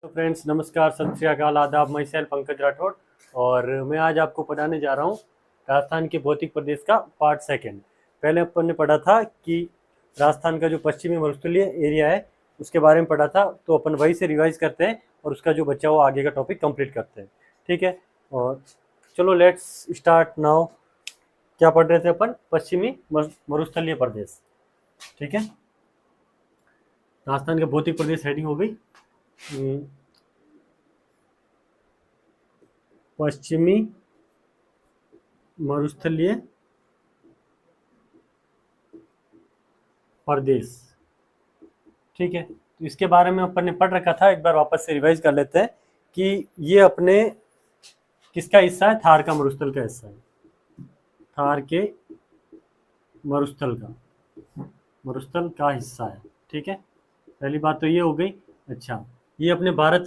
तो फ्रेंड्स नमस्कार, सत श्री अकाल, आदाब। मैं सेल पंकज राठौड़ और मैं आज आपको पढ़ाने जा रहा हूँ राजस्थान के भौतिक प्रदेश का पार्ट सेकंड। पहले अपन ने पढ़ा था कि राजस्थान का जो पश्चिमी मरुस्थलीय एरिया है उसके बारे में पढ़ा था, तो अपन वही से रिवाइज करते हैं और उसका जो बचा हुआ आगे का टॉपिक कंप्लीट करते हैं। ठीक है, और चलो लेट्स स्टार्ट नाउ। क्या पढ़ रहे थे अपन? पश्चिमी मरुस्थलीय प्रदेश। ठीक है, राजस्थान के भौतिक प्रदेश हेडिंग हो गई पश्चिमी मरुस्थलीय प्रदेश। ठीक है, तो इसके बारे में अपन ने पढ़ रखा था, एक बार वापस से रिवाइज कर लेते हैं कि ये अपने किसका हिस्सा है? थार का मरुस्थल का हिस्सा है। थार के मरुस्थल का हिस्सा है। ठीक है, पहली बात तो ये हो गई। अच्छा, ये अपने भारत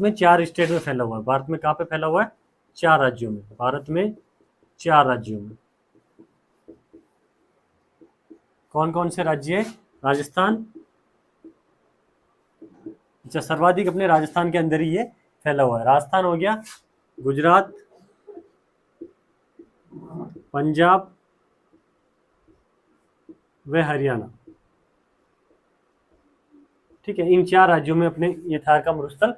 में 4 स्टेट में फैला हुआ है। भारत में कहाँ पे फैला हुआ है? 4 राज्यों में। भारत में 4 राज्यों में। कौन कौन से राज्य है? राजस्थान। अच्छा, सर्वाधिक अपने राजस्थान के अंदर ही ये फैला हुआ है। राजस्थान हो गया, गुजरात, पंजाब व हरियाणा। ठीक है, इन 4 राज्यों में अपने ये थार का मरुस्थल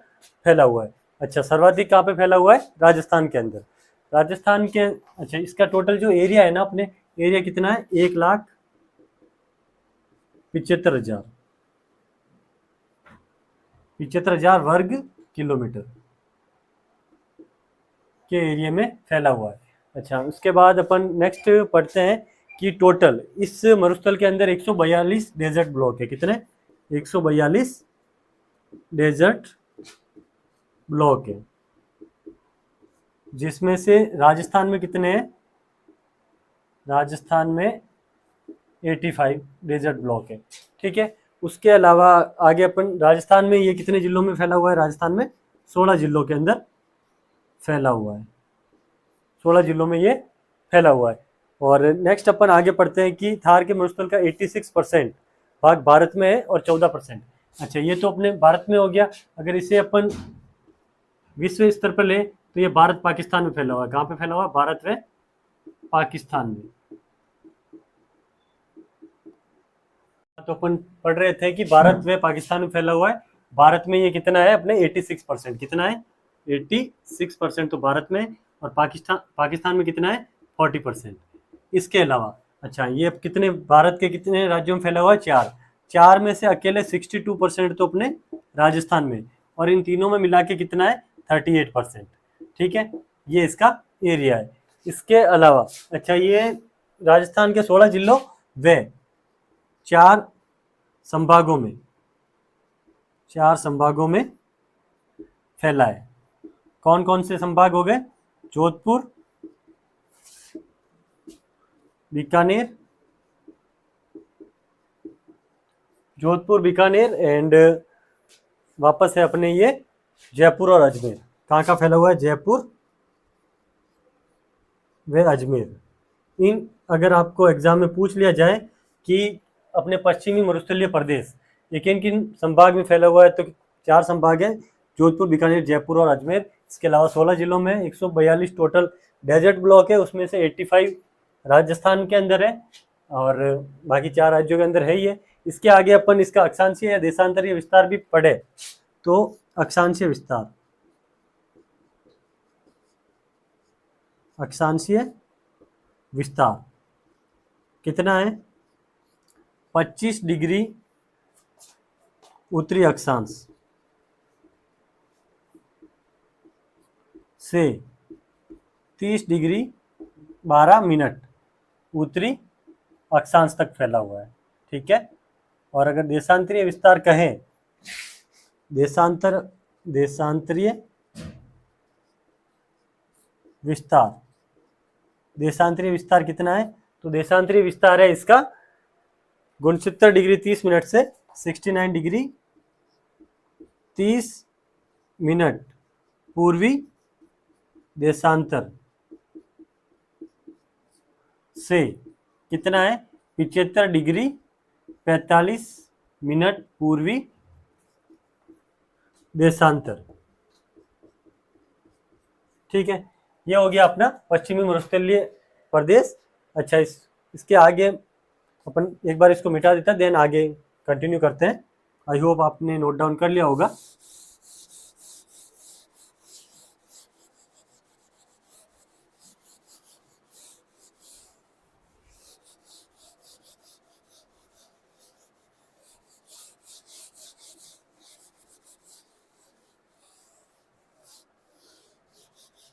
फैला हुआ है। अच्छा, सर्वाधिक कहाँ पे फैला हुआ है? राजस्थान के अंदर। राजस्थान के अच्छा, इसका टोटल जो एरिया है ना, अपने एरिया कितना है? 1,75,000 वर्ग किलोमीटर के एरिया में फैला हुआ है। अच्छा, उसके बाद अपन नेक्स्ट पढ़ते हैं कि टोटल इस मरुस्थल के अंदर 142 डेजर्ट ब्लॉक है। कितने? 142 डेजर्ट ब्लॉक है, जिसमें से राजस्थान में कितने हैं? राजस्थान में 85 डेजर्ट ब्लॉक है। ठीक है, उसके अलावा आगे अपन राजस्थान में ये कितने जिलों में फैला हुआ है? राजस्थान में 16 जिलों के अंदर फैला हुआ है। 16 जिलों में ये फैला हुआ है। और नेक्स्ट अपन आगे पढ़ते हैं कि थार के मरुस्थल का 86% भाग भारत में है और 14%। अच्छा, ये तो अपने भारत में हो गया। अगर इसे अपन विश्व स्तर पर ले तो ये भारत पाकिस्तान में फैला हुआ है। कहाँ पे फैला हुआ है? भारत व पाकिस्तान में। तो अपन पढ़ रहे थे कि भारत व पाकिस्तान में फैला हुआ है। भारत में ये कितना है? अपने 86%। कितना है? 86% तो भारत में, और पाकिस्तान में कितना है? 40%। इसके अलावा अच्छा, ये अब कितने भारत के कितने राज्यों में फैला हुआ है? 4। 4 में से अकेले 62% तो अपने राजस्थान में, और इन तीनों में मिला के कितना है? 38%। ठीक है, ये इसका एरिया है। इसके अलावा अच्छा, ये राजस्थान के 16 जिलों व 4 संभागों में, 4 संभागों में फैला है। कौन कौन से संभाग हो गए? जोधपुर, बीकानेर, एंड वापस है अपने ये जयपुर और अजमेर। कहाँ का फैला हुआ है? जयपुर व अजमेर। इन अगर आपको एग्जाम में पूछ लिया जाए कि अपने पश्चिमी मरुस्थलीय प्रदेश ये किन किन संभाग में फैला हुआ है, तो 4 संभाग है, जोधपुर, बीकानेर, जयपुर और अजमेर। इसके अलावा 16 जिलों में 142 टोटल डेजर्ट ब्लॉक है, उसमें से 85 राजस्थान के अंदर है और बाकी 4 राज्यों के अंदर है ही है। इसके आगे अपन इसका अक्षांशीय या देशांतरीय विस्तार भी पढ़े, तो अक्षांशीय विस्तार कितना है? 25 डिग्री उत्तरी अक्षांश से 30 डिग्री 12 मिनट उत्तरी अक्षांश तक फैला हुआ है। ठीक है, और अगर देशांतरीय विस्तार कहें, देशांतरीय विस्तार कितना है? तो देशांतरीय विस्तार है इसका 69 डिग्री 30 मिनट से 69 डिग्री 30 मिनट पूर्वी देशांतर से कितना है? 75 डिग्री 45 मिनट पूर्वी देशांतर। ठीक है, ये हो गया अपना पश्चिमी मरुस्थलीय प्रदेश। अच्छा, इसके आगे अपन एक बार इसको मिटा देता, देन आगे कंटिन्यू करते हैं। आई होप आपने नोट डाउन कर लिया होगा।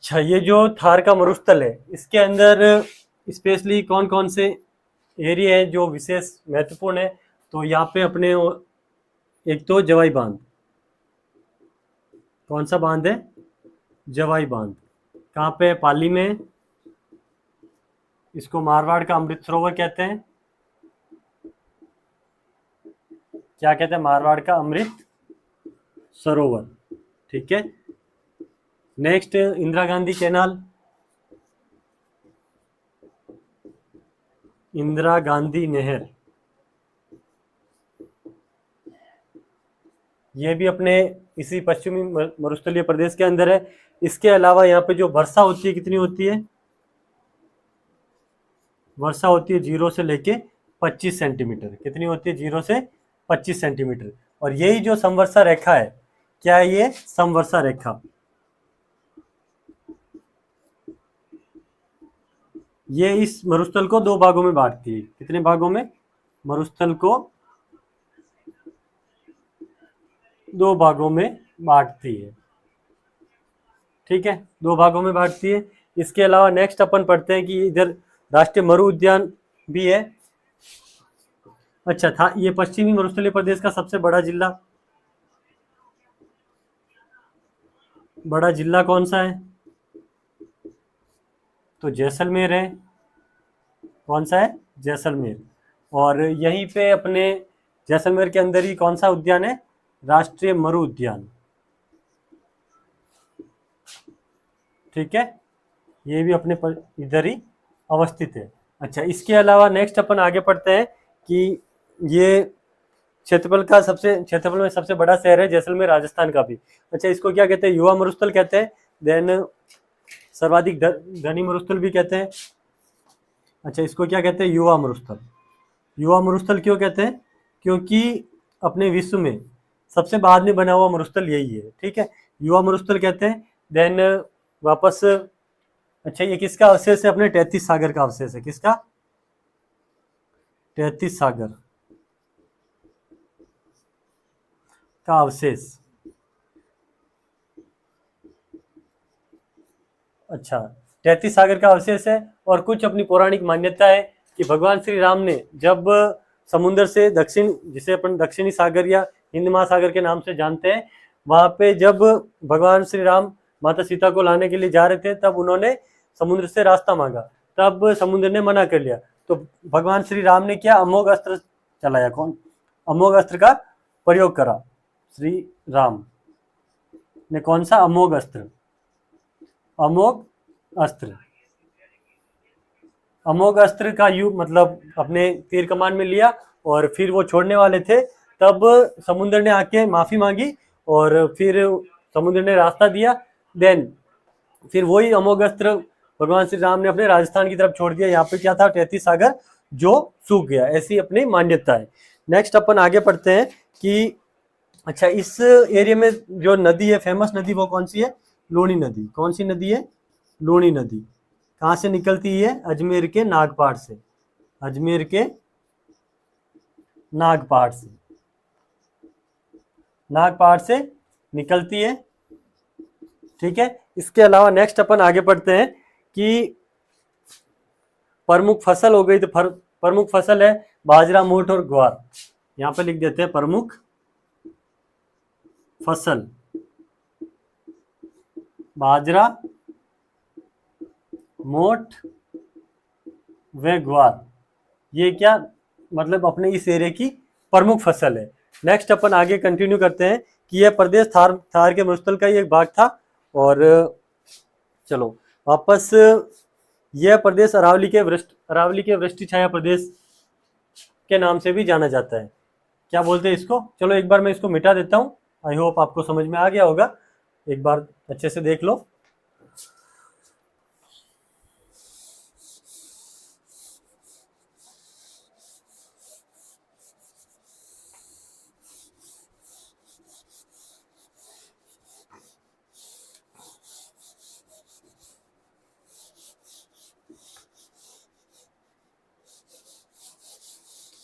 अच्छा, ये जो थार का मरुस्थल है, इसके अंदर स्पेशली कौन कौन से एरिया है जो विशेष महत्वपूर्ण है? तो यहाँ पे अपने एक तो जवाई बांध। कौन सा बांध है? जवाई बांध। कहाँ पे है? पाली में। इसको मारवाड़ का अमृत सरोवर कहते हैं। क्या कहते हैं? मारवाड़ का अमृत सरोवर। ठीक है। Next, Indira Gandhi canal. इंदिरा गांधी नहर, ये भी अपने इसी पश्चिमी मरुस्थलीय प्रदेश के अंदर है। इसके अलावा यहाँ पे जो वर्षा होती है, कितनी होती है? वर्षा होती है 0 से लेके 25 सेंटीमीटर। कितनी होती है? 0 से 25 सेंटीमीटर। और यही जो समवर्षा रेखा है, क्या है ये? समवर्षा रेखा। ये इस मरुस्थल को 2 भागों में बांटती है। कितने भागों में? मरुस्थल को 2 भागों में बांटती है। ठीक है, 2 भागों में बांटती है। इसके अलावा नेक्स्ट अपन पढ़ते हैं कि इधर राष्ट्रीय मरु उद्यान भी है। अच्छा था, ये पश्चिमी मरुस्थलीय प्रदेश का सबसे बड़ा जिला कौन सा है? तो जैसलमेर है। कौन सा है? जैसलमेर। और यहीं पे अपने जैसलमेर के अंदर ही कौन सा उद्यान है? राष्ट्रीय मरु उद्यान। ठीक है, ये भी अपने इधर ही अवस्थित है। अच्छा, इसके अलावा नेक्स्ट अपन आगे पढ़ते हैं कि ये क्षेत्रफल में सबसे बड़ा शहर है जैसलमेर, राजस्थान का भी। अच्छा, इसको क्या कहते हैं? युवा मरुस्थल कहते हैं। देन सर्वाधिक धनी मरुस्थल भी कहते हैं। अच्छा, इसको क्या कहते हैं? युवा मरुस्थल। युवा मरुस्थल क्यों कहते हैं? क्योंकि अपने विश्व में सबसे बाद में बना हुआ मरुस्थल यही है। ठीक है, युवा मरुस्थल कहते हैं। देन वापस, अच्छा, ये किसका अवशेष है? अपने 33 सागर का अवशेष है। किसका? 33 सागर का अवशेष। अच्छा, 33 सागर का अवशेष है। और कुछ अपनी पौराणिक मान्यता है कि भगवान श्री राम ने जब समुद्र से दक्षिण, जिसे अपन दक्षिणी सागर या हिंद महासागर के नाम से जानते हैं, वहां पे जब भगवान श्री राम माता सीता को लाने के लिए जा रहे थे, तब उन्होंने समुद्र से रास्ता मांगा। तब समुद्र ने मना कर लिया। तो भगवान श्री राम ने क्या? अमोघ अस्त्र चलाया। कौन? अमोघ अस्त्र का प्रयोग करा। श्री राम ने कौन सा? अमोघ अस्त्र। अमोघ अस्त्र। अमोघ अस्त्र का मतलब अपने तीर कमान में लिया, और फिर वो छोड़ने वाले थे, तब समुद्र ने आके माफी मांगी, और फिर समुद्र ने रास्ता दिया। देन फिर वही अमोघ अस्त्र भगवान श्री राम ने अपने राजस्थान की तरफ छोड़ दिया। यहाँ पे क्या था? 33 सागर जो सूख गया। ऐसी अपनी मान्यता है। नेक्स्ट अपन आगे पढ़ते हैं कि अच्छा, इस एरिया में जो नदी है, फेमस नदी, वो कौन सी है? लूणी नदी। कौन सी नदी है? लूणी नदी। कहाँ से निकलती है? अजमेर के नागपाड़ से। अजमेर के नागपाड़ से। नागपाड़ से निकलती है। ठीक है, इसके अलावा नेक्स्ट अपन आगे पढ़ते हैं कि प्रमुख फसल हो गई। तो प्रमुख फसल है बाजरा, मोठ और ग्वार। यहाँ पे लिख देते हैं प्रमुख फसल बाजरा, मोठ व ग्वार। ये क्या मतलब अपने इस एरिया की प्रमुख फसल है। नेक्स्ट अपन आगे कंटिन्यू करते हैं कि यह प्रदेश थार के मरुस्थल का ही एक भाग था। और चलो वापस, यह प्रदेश अरावली के वृष्टि छाया प्रदेश के नाम से भी जाना जाता है। क्या बोलते हैं इसको? चलो एक बार मैं इसको मिटा देता हूँ, आई होप आपको समझ में आ गया होगा, एक बार अच्छे से देख लो।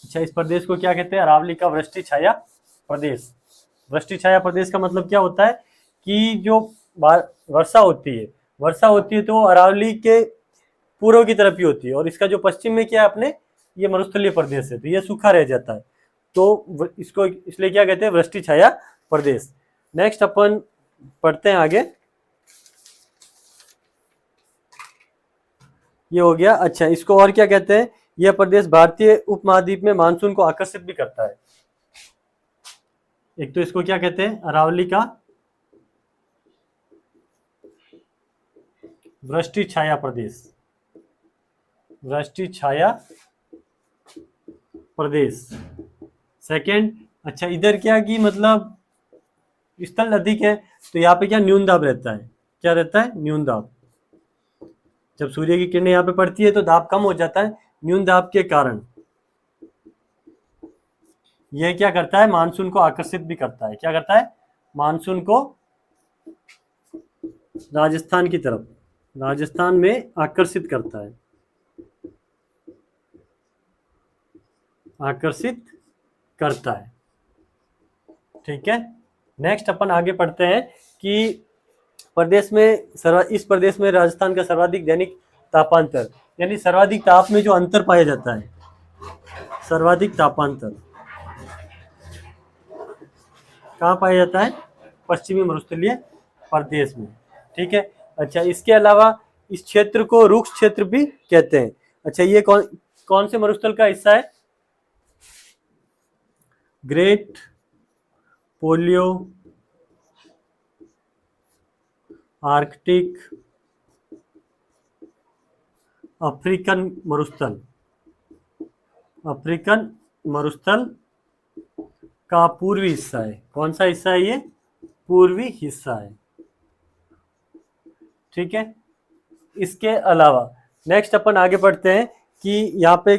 अच्छा, इस प्रदेश को क्या कहते हैं? अरावली का वृष्टि छाया प्रदेश। वृष्टि छाया प्रदेश का मतलब क्या होता है कि जो वर्षा होती है, वर्षा होती है तो अरावली के पूर्व की तरफ ही होती है, और इसका जो पश्चिम में क्या है अपने, ये मरुस्थलीय प्रदेश है, तो ये सूखा रह जाता है, तो इसको इसलिए क्या कहते हैं? वृष्टि छाया प्रदेश। नेक्स्ट अपन पढ़ते हैं आगे। ये हो गया। अच्छा, इसको और क्या कहते हैं? यह प्रदेश भारतीय उपमहाद्वीप में मानसून को आकर्षित भी करता है। एक तो इसको क्या कहते हैं? अरावली का वृष्टि छाया प्रदेश, वृष्टि छाया प्रदेश। सेकंड, अच्छा इधर क्या कि मतलब स्थल अधिक है, तो यहाँ पे क्या न्यून दाब रहता है? क्या रहता है? न्यून दाब। जब सूर्य की किरणें यहाँ पे पड़ती है तो दाब कम हो जाता है, न्यून दाब के कारण यह क्या करता है? मानसून को आकर्षित भी करता है। क्या करता है? मानसून को राजस्थान की तरफ, राजस्थान में आकर्षित करता है, आकर्षित करता है। ठीक है। नेक्स्ट अपन आगे पढ़ते हैं कि प्रदेश में इस प्रदेश में राजस्थान का सर्वाधिक दैनिक तापांतर, यानी सर्वाधिक ताप में जो अंतर पाया जाता है, सर्वाधिक तापांतर कहाँ पाया जाता है? पश्चिमी मरुस्थलीय प्रदेश में। ठीक है। अच्छा, इसके अलावा इस क्षेत्र को रुक्ष क्षेत्र भी कहते हैं। अच्छा, ये कौन कौन से मरुस्थल का हिस्सा है? ग्रेट पोलियो आर्कटिक अफ्रीकन मरुस्थल, अफ्रीकन मरुस्थल का पूर्वी हिस्सा है। कौन सा हिस्सा है ये? पूर्वी हिस्सा है। ठीक है। इसके अलावा नेक्स्ट अपन आगे बढ़ते हैं कि यहाँ पे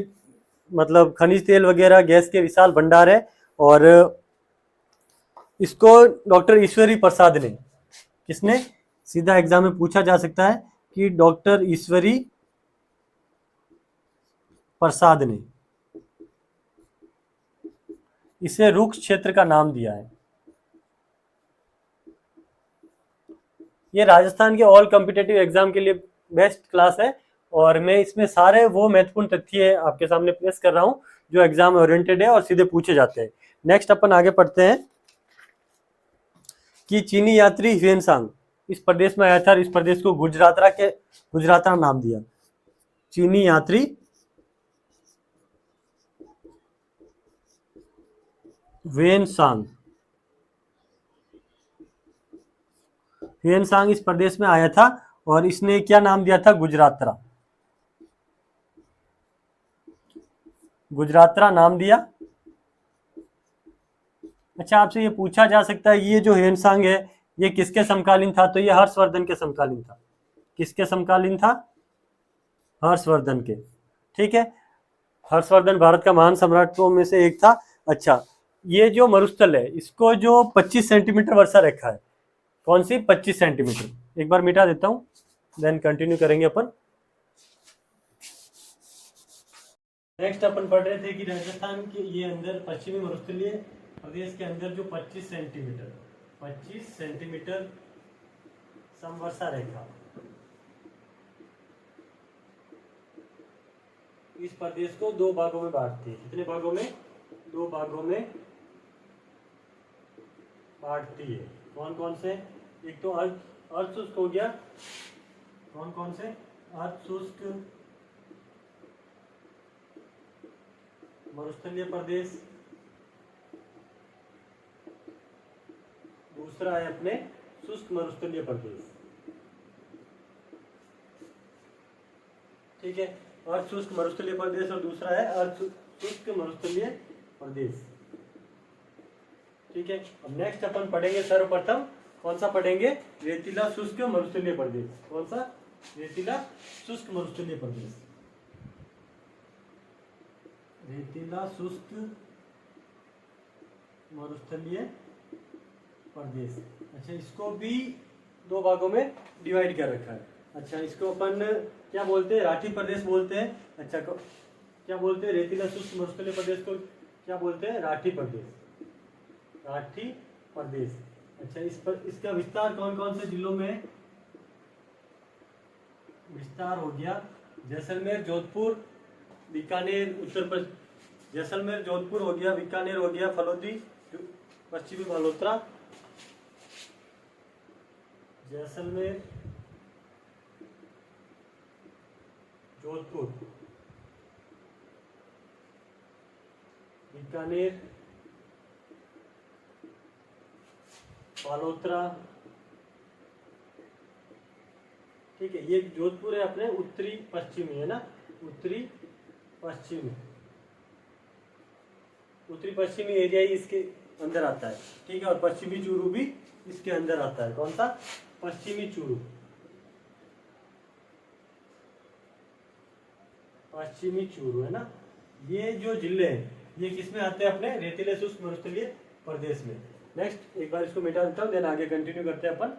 मतलब खनिज तेल वगैरह गैस के विशाल भंडार है, और इसको डॉक्टर ईश्वरी प्रसाद ने, किसने? सीधा एग्जाम में पूछा जा सकता है कि डॉक्टर ईश्वरी प्रसाद ने इसे रुक्ष क्षेत्र का नाम दिया है। ये राजस्थान के ऑल कॉम्पिटेटिव एग्जाम के लिए बेस्ट क्लास है, और मैं इसमें सारे वो महत्वपूर्ण तथ्य आपके सामने पेश कर रहा हूं जो एग्जाम ओरिएंटेड है और सीधे पूछे जाते हैं। नेक्स्ट अपन आगे पढ़ते हैं कि चीनी यात्री ह्वेनसांग इस प्रदेश में आया था, और इस प्रदेश को गुजरातरा नाम दिया। चीनी यात्री ह्वेनसांग, ह्वेनसांग इस प्रदेश में आया था, और इसने क्या नाम दिया था? गुजरातरा, गुजरातरा नाम दिया। अच्छा, आपसे ये पूछा जा सकता है ये जो ह्वेनसांग है ये किसके समकालीन था? तो ये हर्षवर्धन के समकालीन था। किसके समकालीन था? हर्षवर्धन के। ठीक है। हर्षवर्धन भारत का महान सम्राटों में से एक था। अच्छा, ये जो मरुस्थल है इसको जो 25 सेंटीमीटर वर्षा रेखा है, कौन सी? 25 सेंटीमीटर। एक बार मिटा देता हूं, देन कंटिन्यू करेंगे अपन। नेक्स्ट अपन पढ़ रहे थे कि राजस्थान के ये अंदर पश्चिमी मरुस्थलीय प्रदेश के अंदर जो 25 सेंटीमीटर समवर्षा रेखा इस प्रदेश को दो भागों में बांटती है। कितने भागों में? दो भागों में बांटती है। कौन कौन से? एक तो अर्ध शुष्क हो गया। कौन कौन से? अर्ध शुष्क मरुस्थलीय प्रदेश, दूसरा है अपने शुष्क मरुस्थलीय प्रदेश। ठीक है। अर्ध शुष्क मरुस्थलीय प्रदेश और दूसरा है अर्ध शुष्क मरुस्थलीय प्रदेश। ठीक है, अब नेक्स्ट अपन पढ़ेंगे सर्वप्रथम कौन सा पढ़ेंगे, रेतीला शुष्क मरुस्थलीय प्रदेश। कौन सा, रेतीला शुष्क मरुस्थलीय प्रदेश, रेतीला शुष्क मरुस्थलीय प्रदेश। अच्छा, इसको भी दो भागों में डिवाइड कर रखा है। अच्छा, इसको अपन क्या बोलते हैं, राठी प्रदेश बोलते हैं। अच्छा, क्या बोलते हैं, रेतीला शुष्क मरुस्थलीय प्रदेश को क्या बोलते हैं, राठी प्रदेश, राठी प्रदेश। अच्छा, इस पर इसका विस्तार कौन कौन से जिलों में है, विस्तार हो गया जैसलमेर, जोधपुर, बीकानेर, उत्तर प्रदेश, जैसलमेर, जोधपुर हो गया, बीकानेर हो गया, फलोदी, पश्चिमी मल्होत्रा, जैसलमेर, जोधपुर, बीकानेर, बालोतरा। ठीक है, ये जोधपुर है अपने उत्तरी पश्चिमी, है ना, उत्तरी पश्चिमी, उत्तरी पश्चिमी एरिया ही इसके अंदर आता है। ठीक है, और पश्चिमी चूरू भी इसके अंदर आता है। कौन सा, पश्चिमी चूरू, पश्चिमी चूरू, है ना। ये जो जिले हैं ये किसमें आते हैं, अपने रेतीले शुष्क मरुस्थलीय प्रदेश में। नेक्स्ट एक बार इसको मिटा देता हूँ, देन आगे कंटिन्यू करते हैं अपन।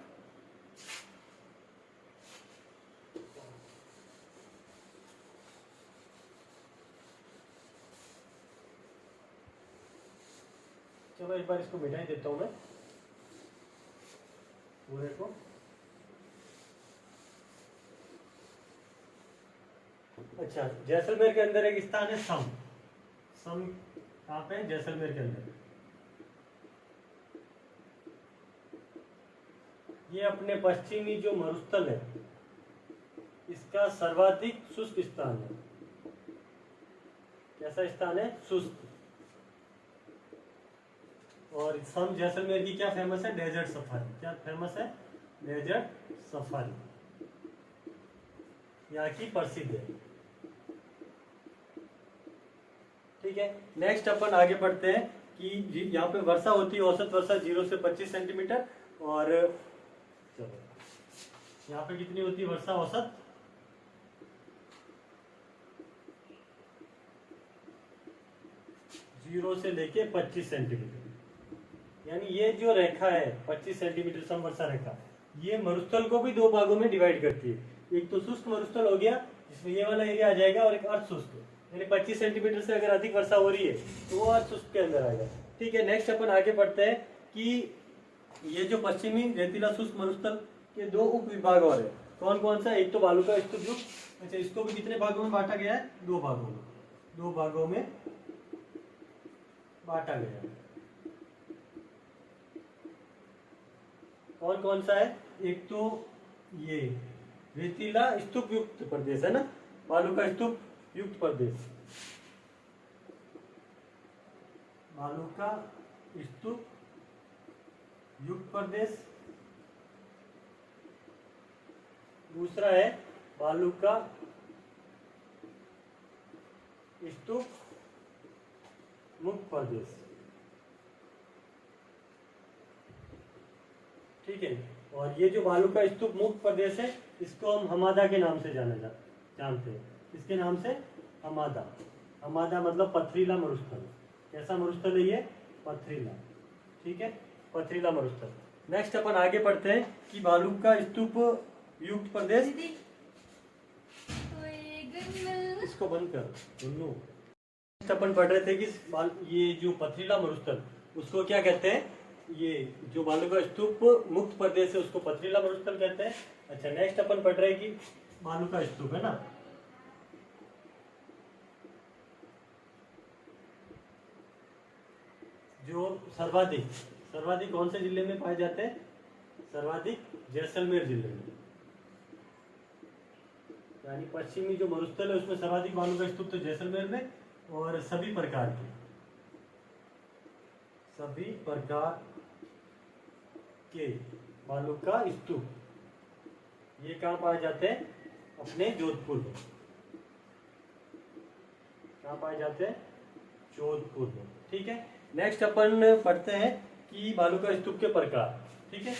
चलो एक बार इसको मिटा ही देता हूँ मैं पूरे को। अच्छा, जैसलमेर के अंदर एक स्थान है सम, सम कहाँ पे है, जैसलमेर के अंदर। ये अपने पश्चिमी जो मरुस्थल है इसका सर्वाधिक शुष्क स्थान है। कैसा स्थान है, शुष्क। और सम जैसलमेर की क्या फेमस है, डेजर्ट सफारी। क्या फेमस है, डेजर्ट सफारी, यहाँ की प्रसिद्ध है। ठीक है, नेक्स्ट अपन आगे बढ़ते हैं कि यहाँ पे वर्षा होती है, औसत वर्षा 0 से 25 सेंटीमीटर। और चलो यहाँ पे कितनी होती है वर्षा औसत, 0 से लेके 25 सेंटीमीटर। यानी ये जो रेखा है 25 सेंटीमीटर सम वर्षा रेखा, ये मरुस्थल को भी दो भागों में डिवाइड करती है। एक तो शुष्क मरुस्थल हो गया जिसमें ये वाला एरिया आ जाएगा, और एक अर्ध शुष्क, यानी 25 सेंटीमीटर से अगर अधिक वर्षा हो रही है तो वो अर्ध शुष्क के अंदर आएगा। ठीक है, नेक्स्ट अपन आगे बढ़ते हैं कि ये जो पश्चिमी रेतीला शुष्क मरुस्थल के दो उप विभाग और है। कौन कौन सा, एक तो बालू का स्तूप युक्त। अच्छा, इसको भी कितने भागों में बांटा गया है, दो भागों में, दो भागों में बांटा गया है। कौन कौन सा है, एक तो ये रेतीला स्तूप युक्त प्रदेश है ना, बालू का स्तूप युक्त प्रदेश, बालू का स्तूप युक्त प्रदेश। दूसरा है बालू का स्तूप मुक्त प्रदेश। ठीक है, और ये जो बालू का स्तूप मुक्त प्रदेश है इसको हम हमादा के नाम से जानते हैं। किसके नाम से, हमादा। हमादा मतलब पथरीला मरुस्थल। कैसा मरुस्थल है ये, पथरीला। ठीक है, पथरीला मरुस्थल। नेक्स्ट अपन आगे बढ़ते हैं कि बालू का स्तूप युक्त प्रदेश, इसको बंद कर सुनो। नेक्स्ट अपन पढ़ रहे थे कि ये जो पथरीला मरुस्थल उसको क्या कहते हैं, ये जो बालू का स्तूप मुक्त प्रदेश है उसको पथरीला मरुस्थल कहते हैं। अच्छा, नेक्स्ट अपन पढ़ रहे हैं कि बालू का स्तूप है ना, जो सर्वाधिक कौन से जिले में पाए जाते हैं, सर्वाधिक जैसलमेर जिले में। यानी पश्चिमी जो मरुस्थल है उसमें सर्वाधिक बालू का स्तूप तो जैसलमेर में, और सभी प्रकार के बालू का स्तूप ये कहाँ पाए जाते हैं, अपने जोधपुर में। कहाँ पाए जाते हैं, जोधपुर में। ठीक है, नेक्स्ट अपन पढ़ते हैं कि बालू का स्तूप के प्रकार, ठीक है,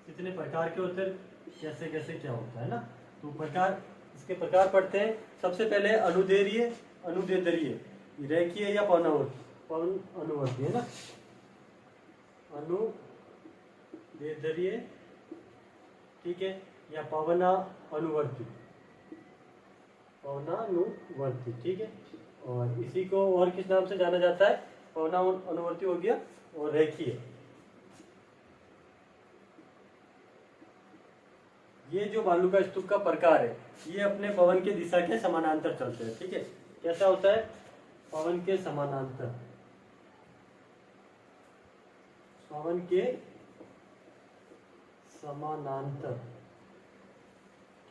कितने प्रकार के होते हैं, कैसे कैसे क्या होता है ना। तो प्रकार, इसके प्रकार पढ़ते हैं। सबसे पहले अनुदैर्घ्य, अनुदैर्घ्य, रेखीय या पवनावर्ती, पवन अनुवर्ती है ना, अनुदैर्घ्य, ठीक है, या पवना अनुवर्ती, पवनानुवर्ती, ठीक है। और इसी को और किस नाम से जाना जाता है, पवना अनुवर्ती हो गया, और रेखीय। ये जो बालू का स्तूप का प्रकार है, ये अपने पवन के दिशा के समानांतर चलते हैं, ठीक है। कैसा होता है, पवन के समानांतर, पवन के समानांतर,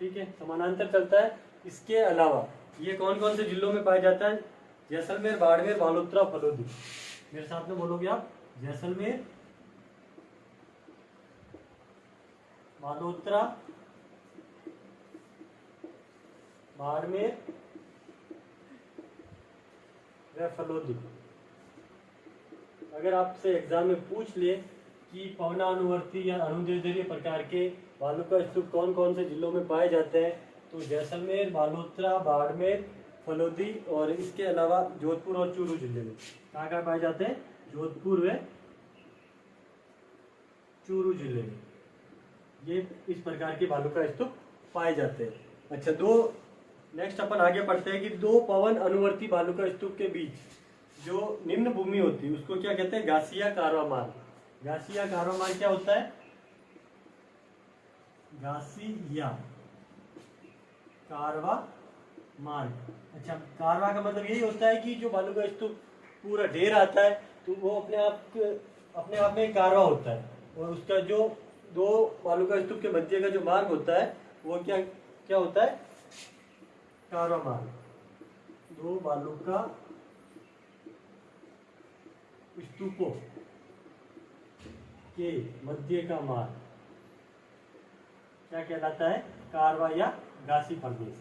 ठीक है, समानांतर चलता है। इसके अलावा ये कौन कौन से जिलों में पाया जाता है, जैसलमेर, बाड़मेर, बालोतरा, फलोदी। मेरे साथ में बोलोगे आप, जैसलमेर, बालोतरा, बाड़मेर व फलोदी। अगर आपसे एग्जाम में पूछ ले कि पवना अनुवर्ती या अनुदैर्घ्य प्रकार के बालू का स्तूप कौन कौन से जिलों में पाए जाते हैं, तो जैसलमेर, बालोतरा, बाड़मेर, फलोदी, और इसके अलावा जोधपुर और चूरू जिले में। कहाँ कहाँ पाए जाते हैं, जोधपुर व चूरू जिले में ये इस प्रकार के बालू का स्तूप पाए जाते हैं। अच्छा, दो नेक्स्ट अपन आगे पढ़ते हैं कि दो पवन अनुवर्ती बालू का स्तूप के बीच जो निम्न भूमि होती है उसको क्या कहते हैं, घासिया कारवा मार्ग। घासिया कारवा मार्ग क्या होता है, घासिया कारवा मार्ग। अच्छा, कारवा का मतलब यही होता है कि जो बालू का स्तूप पूरा ढेर आता है तो वो अपने आप में एक कारवा होता है, और उसका जो दो बालू का स्तूप के मध्य का जो मार्ग होता है वो क्या क्या होता है, कारवा मार्ग। दो बालू का स्तूपों के मध्य का मार्ग क्या कहलाता है, कारवा या घासी प्रदेश,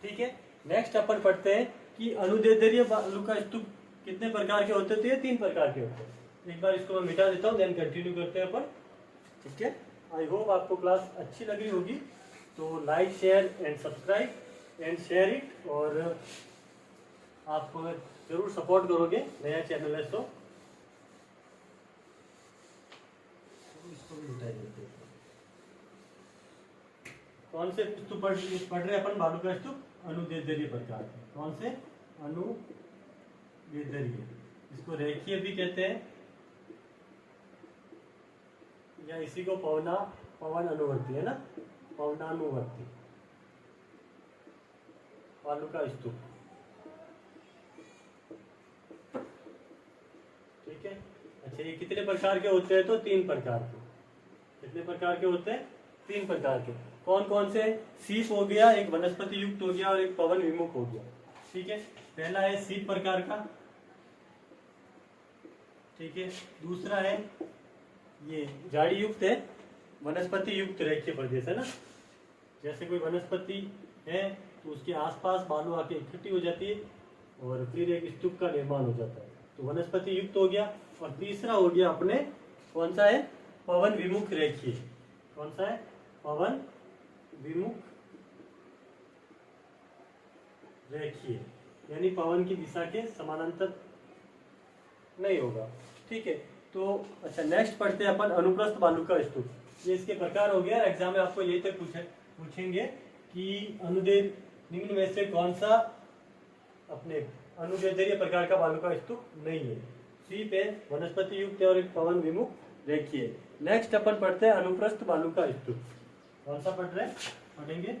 ठीक है। नेक्स्ट अपन पढ़ते हैं कि अनुदैर्घ्य बालू का स्तूप कितने प्रकार के होते हैं, तो ये 3 प्रकार के होते हैं। एक बार इसको मैं मिटा देता हूँ, देन कंटिन्यू करते हैं अपन, ठीक है। आई होप आपको क्लास अच्छी लगी होगी, तो like, share and subscribe and share it, और आप जरूर सपोर्ट करोगे, नया चैनल है तो इसको भी उठाई देते हैं। कौन से स्तूप पढ़ रहे अपन, बालू का स्तूप अनुदैर्घ्य प्रकार, कौन से, अनुदैर्घ्य, इसको रेखीय भी कहते हैं, या इसी को पवन अनुवर्ती है ना, पवनानुवर्ती बालू का स्तूप, ठीक है। अच्छा, ये कितने प्रकार के होते हैं, तो 3 प्रकार के। कितने प्रकार के होते हैं, 3 प्रकार के। कौन कौन से, सीप हो गया, एक वनस्पति युक्त हो गया, और एक पवन विमुख हो गया, ठीक है। पहला है सीप प्रकार का, ठीक है। दूसरा है ये झाड़ी युक्त है, वनस्पति युक्त रेखीय प्रदेश है ना, जैसे कोई वनस्पति है तो उसके आसपास बालू आके इकट्ठी हो जाती है और फिर एक स्तूप का निर्माण हो जाता है, तो वनस्पति युक्त हो गया। और तीसरा हो गया अपने, कौन सा है, पवन विमुख रेखीय। कौन सा है, पवन विमुख रेखीय, यानी पवन की दिशा के समानांतर नहीं होगा, ठीक है। तो अच्छा, नेक्स्ट पढ़ते हैं अपन अनुप्रस्थ बालू का स्तूप। ये इसके प्रकार हो गया, एग्जाम में आपको ये तक पूछेंगे कि अनुदैर्घ्य निम्न में से कौन सा अपने अनुदैर्घ्य प्रकार का बालू का स्तूप नहीं है। सीप है, वनस्पति युक्त है, और एक पवन विमुख रेखीय। नेक्स्ट अपन पढ़ते हैं अनुप्रस्थ बालू का स्तूप। कौन सा पढ़ रहे हैं, पढ़ेंगे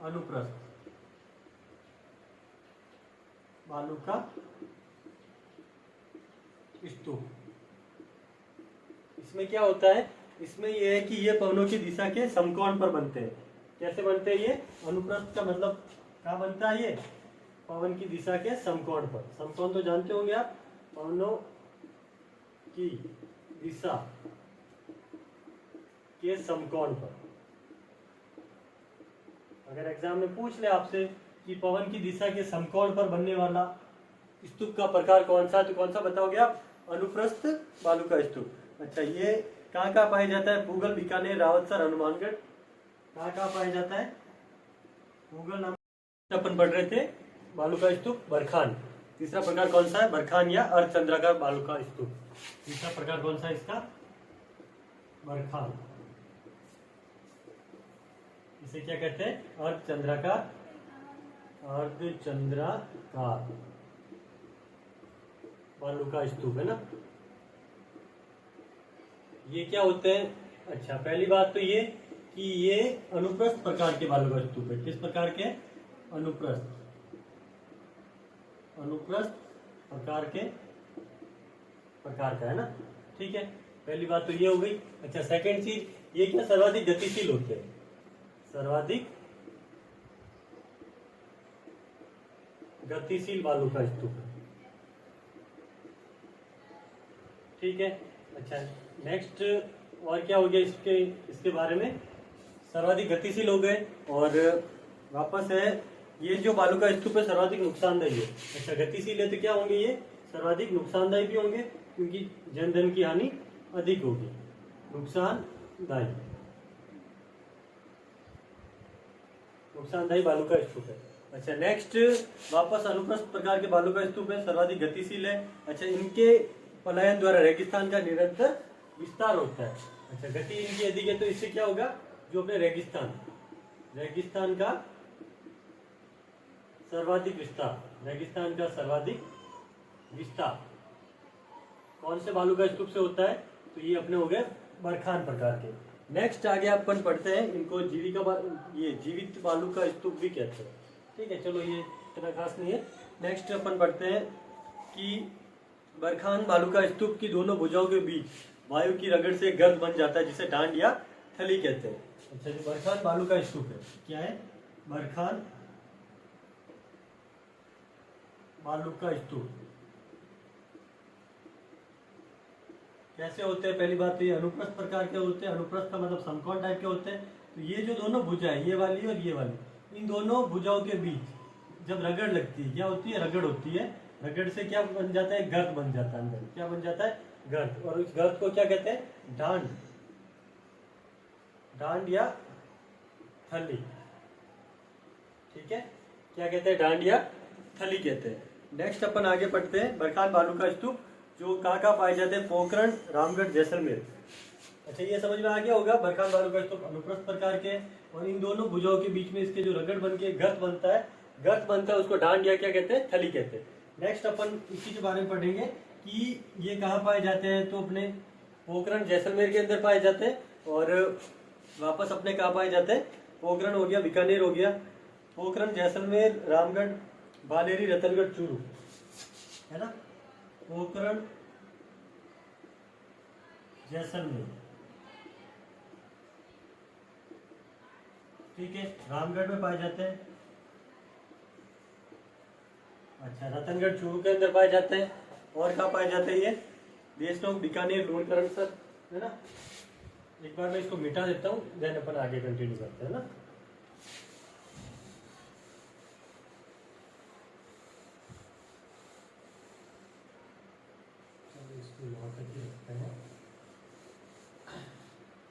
अनुप्रस्थ बालू का स्तूप। इसमें क्या होता है, इसमें यह है कि ये पवनों की दिशा के समकोण पर बनते हैं। कैसे बनते हैं ये, अनुप्रस्थ का मतलब क्या बनता है, ये पवन की दिशा के समकोण पर। समकोण तो जानते होंगे आप, पवनों की दिशा के समकोण पर। अगर एग्जाम में पूछ ले आपसे कि पवन की दिशा के समकोण पर बनने वाला स्तूप का प्रकार कौन सा, तो कौन सा बताओगे आप, अनुप्रस्थ बालू का स्तूप। अच्छा, ये कहाँ कहाँ पाया जाता है? पूगल, बीकानेर, रावतसर, हनुमानगढ़। कहाँ कहाँ पाया जाता है? पूगल नाम अपन पढ़ रहे थे, बालू का स्तूप बरखान। तीसरा प्रकार कौन सा है? बरखान या अर्धचंद्राकार बालू का स्तूप। तीसरा प्रकार कौन सा है इसका? बरखान। इसे क्या कहते हैं? अर्धचंद्राकार, अर्धचंद्राकार बालू का स्तूप है ना। ये क्या होते हैं? अच्छा, पहली बात तो ये कि ये अनुप्रस्थ प्रकार के बालू का स्तूप है। किस प्रकार के? अनुप्रस्थ, अनुप्रस्थ प्रकार का है ना। ठीक है, पहली बात तो ये हो गई। अच्छा, सेकंड चीज, ये क्या सर्वाधिक गतिशील होते हैं? सर्वाधिक गतिशील बालू का स्तूप है। ठीक है। अच्छा, नेक्स्ट और क्या हो गया इसके बारे में? सर्वाधिक गतिशील हो गए। और वापस है, ये जो बालू का स्तूप है सर्वाधिक नुकसानदायी है। अच्छा, गतिशील है तो क्या होंगे? ये सर्वाधिक नुकसानदायी भी होंगे, क्योंकि जन धन की हानि अधिक होगी। नुकसानदायी बालू का स्तूप है। अच्छा, नेक्स्ट वापस अनुप्रस्थ प्रकार के बालू का स्तूप है, सर्वाधिक गतिशील है। अच्छा, इनके पलायन द्वारा रेगिस्तान का निरंतर विस्तार होता है। अच्छा, गति इनकी अधिक है तो इससे क्या होगा? जो अपने रेगिस्तान का सर्वाधिक विस्तार कौन से बालू का स्तूप से होता है? तो ये अपने हो गए बरखान प्रकार के। नेक्स्ट आगे अपन पढ़ते हैं, इनको ये जीवित बालू का स्तूप भी कहते हैं। ठीक है, चलो ये इतना खास नहीं है। नेक्स्ट अपन पढ़ते हैं कि बरखान बालू का स्तूप की दोनों भुजाओं के बीच वायु की रगड़ से गर्त बन जाता है, जिसे डांड या थली कहते हैं। अच्छा, जो बरखान बालू का स्तूप है, क्या है? बरखान बालू का स्तूप कैसे होते हैं? पहली बात तो ये अनुप्रस्थ प्रकार के होते हैं। अनुप्रस्थ का मतलब समकोण टाइप के होते हैं। तो ये जो दोनों भुजा है, ये वाली और ये वाली, इन दोनों भुजाओं के बीच जब रगड़ लगती है, क्या होती है? रगड़ होती है। रगड़ से क्या बन जाता है? गर्त बन जाता है अंदर। क्या बन जाता है? गर्त। और उस गर्त को क्या कहते हैं? डांड या थली। ठीक है, क्या कहते हैं? डांड या थली कहते हैं। नेक्स्ट अपन आगे पढ़ते हैं, बरखान बालू का स्तूप जो कहाँ पाए जाते हैं? पोखरण, रामगढ़, जैसलमेर। अच्छा, ये समझ में आ गया होगा। बरखान बालू का स्तूप अनुप्रस्थ प्रकार के, और इन दोनों भुजाओं के बीच में इसके जो रगड़ बन के गर्त बनता है उसको डांड या क्या कहते हैं? थली कहते हैं। नेक्स्ट अपन इसी के बारे में पढ़ेंगे कि ये कहाँ पाए जाते हैं। तो अपने पोखरण, जैसलमेर के अंदर पाए जाते हैं। और वापस अपने कहाँ पाए जाते हैं? पोखरण हो गया, बीकानेर हो गया। पोखरण, जैसलमेर, रामगढ़, बालेरी, रतनगढ़, चूरू, है ना। पोखरण, जैसलमेर, ठीक है, रामगढ़ में पाए जाते हैं। अच्छा, रतनगढ़, चूरू के अंदर पाए जाते हैं। और कहाँ पाए जाते हैं? ये देशनोक, बीकानेर, लूणकरण सर, है ना। एक बार मैं इसको मिटा देता हूँ, देन अपन आगे कंटिन्यू करते हैं ना।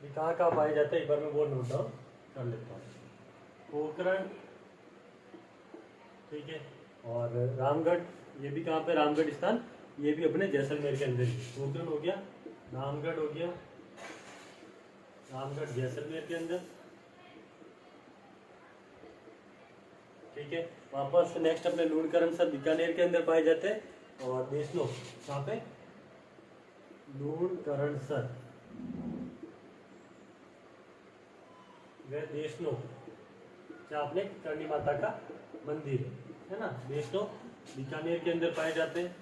कहाँ कहाँ पाए जाते हैं एक बार मैं वो नोट डाउन कर लेता हूँ। पोखरण, ठीक है, और रामगढ़, ये भी कहाँ पे? रामगढ़ स्थान, ये भी अपने जैसलमेर के अंदर ही। पोखरण हो गया, रामगढ़ हो गया, रामगढ़ जैसलमेर के अंदर। ठीक है, वापस नेक्स्ट अपने लूणकरण सर बीकानेर के अंदर पाए जाते हैं। और देशनोक कहाँ पे? लूणकरण सर, देशनोक जहाँ अपने करणी माता का मंदिर है ना। देशनोक बीकानेर के अंदर पाए जाते हैं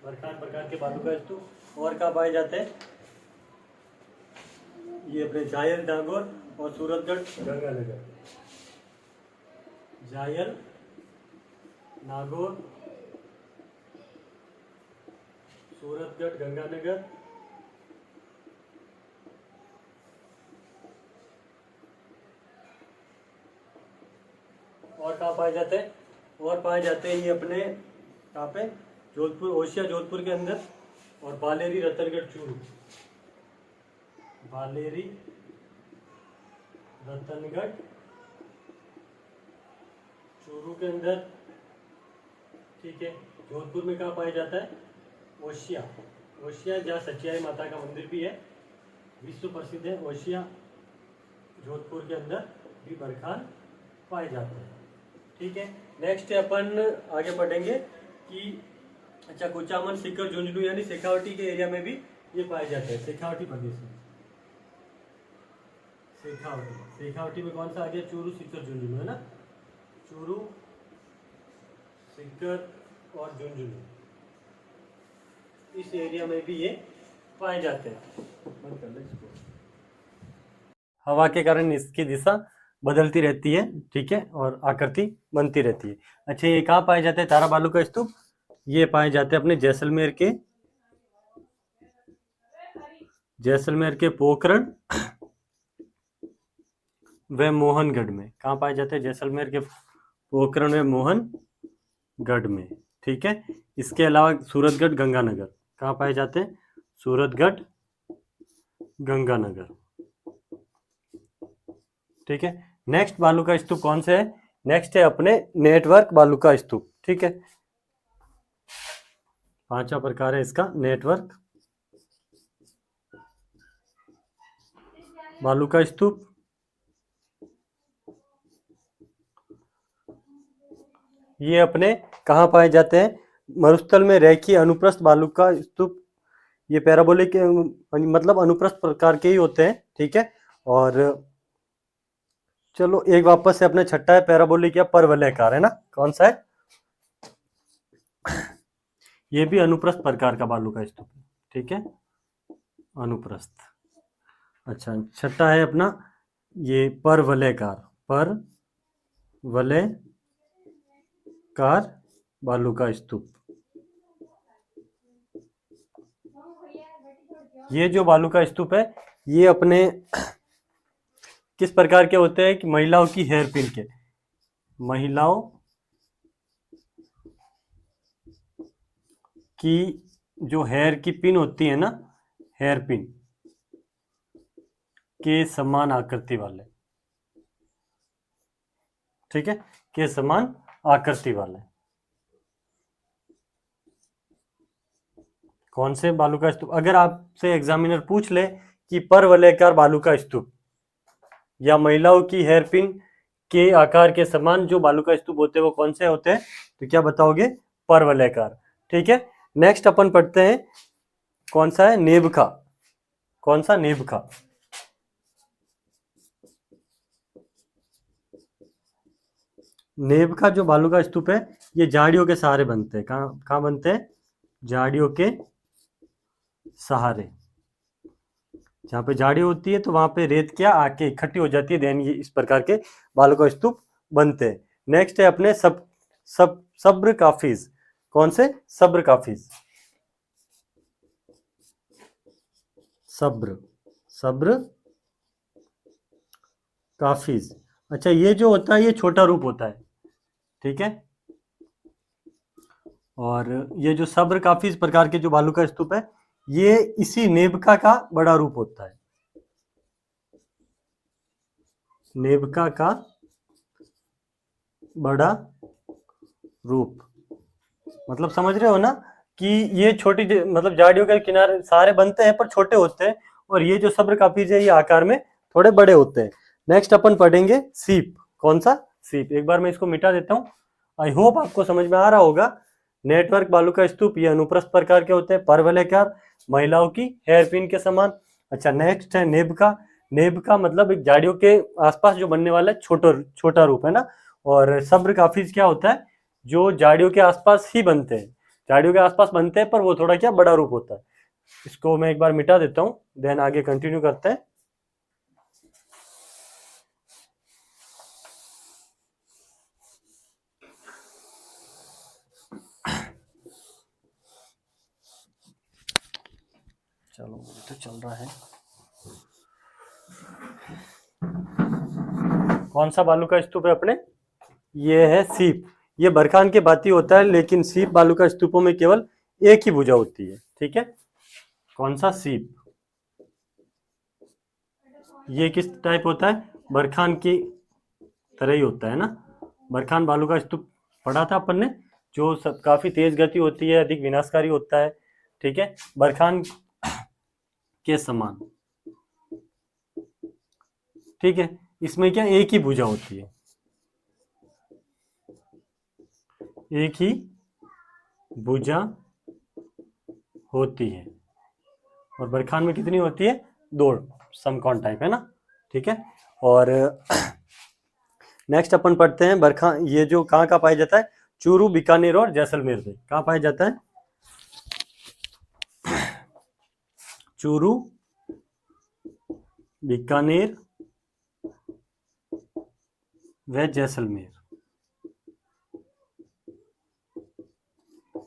बरखान प्रकार के बालू का स्तूप। और कहाँ पाए जाते हैं? ये अपने जायल, नागौर और सूरतगढ़, गंगानगर। जायल, नागौर, सूरतगढ़, गंगानगर। और कहाँ पाए जाते हैं? और पाए जाते हैं ये अपने कहाँ पे? जोधपुर ओशिया जोधपुर के अंदर, और बालेरी रतनगढ़ चूरू, बालेरी रतनगढ़ चूरू के अंदर, ठीक है। जोधपुर में कहाँ पाया जाता है? ओशिया, ओशिया जहाँ सचियाई माता का मंदिर भी है, विश्व प्रसिद्ध है ओशिया। जोधपुर के अंदर भी बरखान पाए जाते हैं, ठीक है। नेक्स्ट अपन आगे बढ़ेंगे कि अच्छा कुचामन, सीकर, झुंझुनू यानी शेखावटी के एरिया में भी ये पाए जाते हैं, शेखावटी प्रदेश में। शेखावटी, शेखावटी में कौन सा आ गया? चूरू, सीकर, झुंझुनू है ना, चूरू, सीकर और झुंझुनू, इस एरिया में भी ये पाए जाते हैं। बंद कर ले इसको। हवा के कारण इसकी दिशा बदलती रहती है, ठीक है, और आकृति बनती रहती है। अच्छा ये कहाँ पाए जाते हैं तारा बालू का स्तूप? ये पाए जाते हैं अपने जैसलमेर के पोखरण व मोहनगढ़ में। कहाँ पाए जाते हैं? जैसलमेर के पोखरण व मोहनगढ़ में, ठीक है। इसके अलावा सूरतगढ़, गंगानगर, कहाँ पाए जाते हैं? सूरतगढ़, गंगानगर, ठीक है। नेक्स्ट बालू का स्तूप कौन से है? नेक्स्ट है अपने नेटवर्क बालू का स्तूप, ठीक है। पांचवा प्रकार है इसका नेटवर्क बालू का स्तूप। ये अपने कहाँ पाए जाते हैं? मरुस्थल में रेखीय अनुप्रस्थ बालू का स्तूप। ये पैराबोलिक मतलब अनुप्रस्थ प्रकार के ही होते हैं, ठीक है। और चलो एक वापस से अपने छठा है पैराबोलिक या परवलयाकार, है ना, कौन सा है? ये भी अनुप्रस्थ प्रकार का बालू का स्तूप है, ठीक है, अनुप्रस्थ। अच्छा छठा है अपना ये परवलयकार, परवलयकार बालू का स्तूप। ये जो बालू का स्तूप है ये अपने किस प्रकार के होते हैं? कि महिलाओं की हेयर पिन के, महिलाओं की जो हेयर की पिन होती है ना, हेयर पिन के समान आकृति वाले, ठीक है, के समान आकृति वाले। कौन से बालू का स्तूप? अगर आपसे एग्जामिनर पूछ ले कि परवलयाकार बालू का स्तूप या महिलाओं की हेयर पिन के आकार के समान जो बालू का स्तूप होते हैं वो कौन से होते हैं, तो क्या बताओगे? परवलयाकार, ठीक है। नेक्स्ट अपन पढ़ते हैं कौन सा है? नेबखा। कौन सा? नेबखा। नेबखा जो बालू का स्तूप है ये झाड़ियों के सहारे बनते हैं। कहाँ बनते हैं? झाड़ियों के सहारे। जहाँ पे झाड़ी होती है तो वहां पे रेत क्या आके इकट्ठी हो जाती है, देन ये इस प्रकार के बालू का स्तूप बनते हैं। नेक्स्ट है अपने सब्र काफिज। कौन से? सब्र काफिज, सब्र काफिज। अच्छा ये जो होता है ये छोटा रूप होता है, ठीक है। और ये जो सब्र काफिज प्रकार के जो बालू का स्तूप है ये इसी नेबका का बड़ा रूप होता है, नेबका का बड़ा रूप। मतलब समझ रहे हो ना कि ये छोटी मतलब झाड़ियों के किनारे सारे बनते हैं पर छोटे होते हैं, और ये जो सब्र काफिज है ये आकार में थोड़े बड़े होते हैं। नेक्स्ट अपन पढ़ेंगे सीप। कौन सा? सीप। एक बार मैं इसको मिटा देता हूँ, आई होप आपको समझ में आ रहा होगा। नेटवर्क बालू का स्तूप ये अनुप्रस्थ प्रकार के होते हैं, परवलयाकार, महिलाओं की हेयर पिन के समान। अच्छा नेक्स्ट है नेबका। नेबका मतलब एक झाड़ियों के आसपास जो बनने वाला छोटा रूप है ना। और सब्र काफिज क्या होता है? जो झाड़ियों के आसपास ही बनते हैं, झाड़ियों के आसपास बनते हैं पर वो थोड़ा क्या बड़ा रूप होता है। इसको मैं एक बार मिटा देता हूँ, देन आगे कंटिन्यू करते हैं। चलो तो चल रहा है। कौन सा बालू का स्तूप है अपने? ये है सीप। ये बरखान के भांति होता है, लेकिन सीप बालुका स्तूपों में केवल एक ही भुजा होती है। ठीक है, कौन सा? सीप। ये किस टाइप होता है? बरखान की तरह ही होता है ना। बरखान बालुका स्तूप पढ़ा था अपन ने, जो सब काफी तेज गति होती है, अधिक विनाशकारी होता है। ठीक है, बरखान के समान। ठीक है, इसमें क्या एक ही भुजा होती है, एक ही भुजा होती है। और बरखान में कितनी होती है? 2, समकोण टाइप है ना। ठीक है, और नेक्स्ट अपन पढ़ते हैं बरखान, ये जो कहाँ कहाँ पाया जाता है? चूरू, बीकानेर और जैसलमेर में। कहाँ पाया जाता है? चूरू, बीकानेर व जैसलमेर।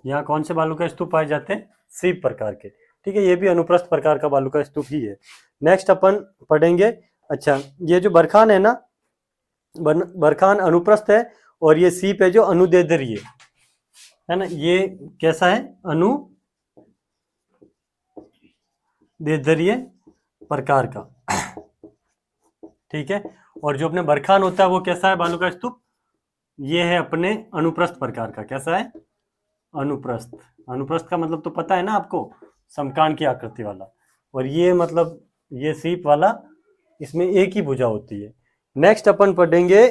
यहाँ कौन से बालू का स्तूप पाए जाते हैं? सीप प्रकार के। ठीक है, ये भी अनुप्रस्थ प्रकार का बालू का स्तूप ही है। नेक्स्ट अपन पढ़ेंगे, अच्छा ये जो बरखान है ना, बरखान अनुप्रस्थ है, और ये सीप है जो अनुदैर्ध्य है ना। ये कैसा है? अनुदैर्ध्य प्रकार का। ठीक है, और जो अपने बरखान होता है वो कैसा है बालू का स्तूप? ये है अपने अनुप्रस्थ प्रकार का। कैसा है? अनुप्रस्थ। अनुप्रस्थ का मतलब तो पता है ना आपको, समकान की आकृति वाला। और ये मतलब ये सीप वाला, इसमें एक ही भुजा होती है। नेक्स्ट अपन पढ़ेंगे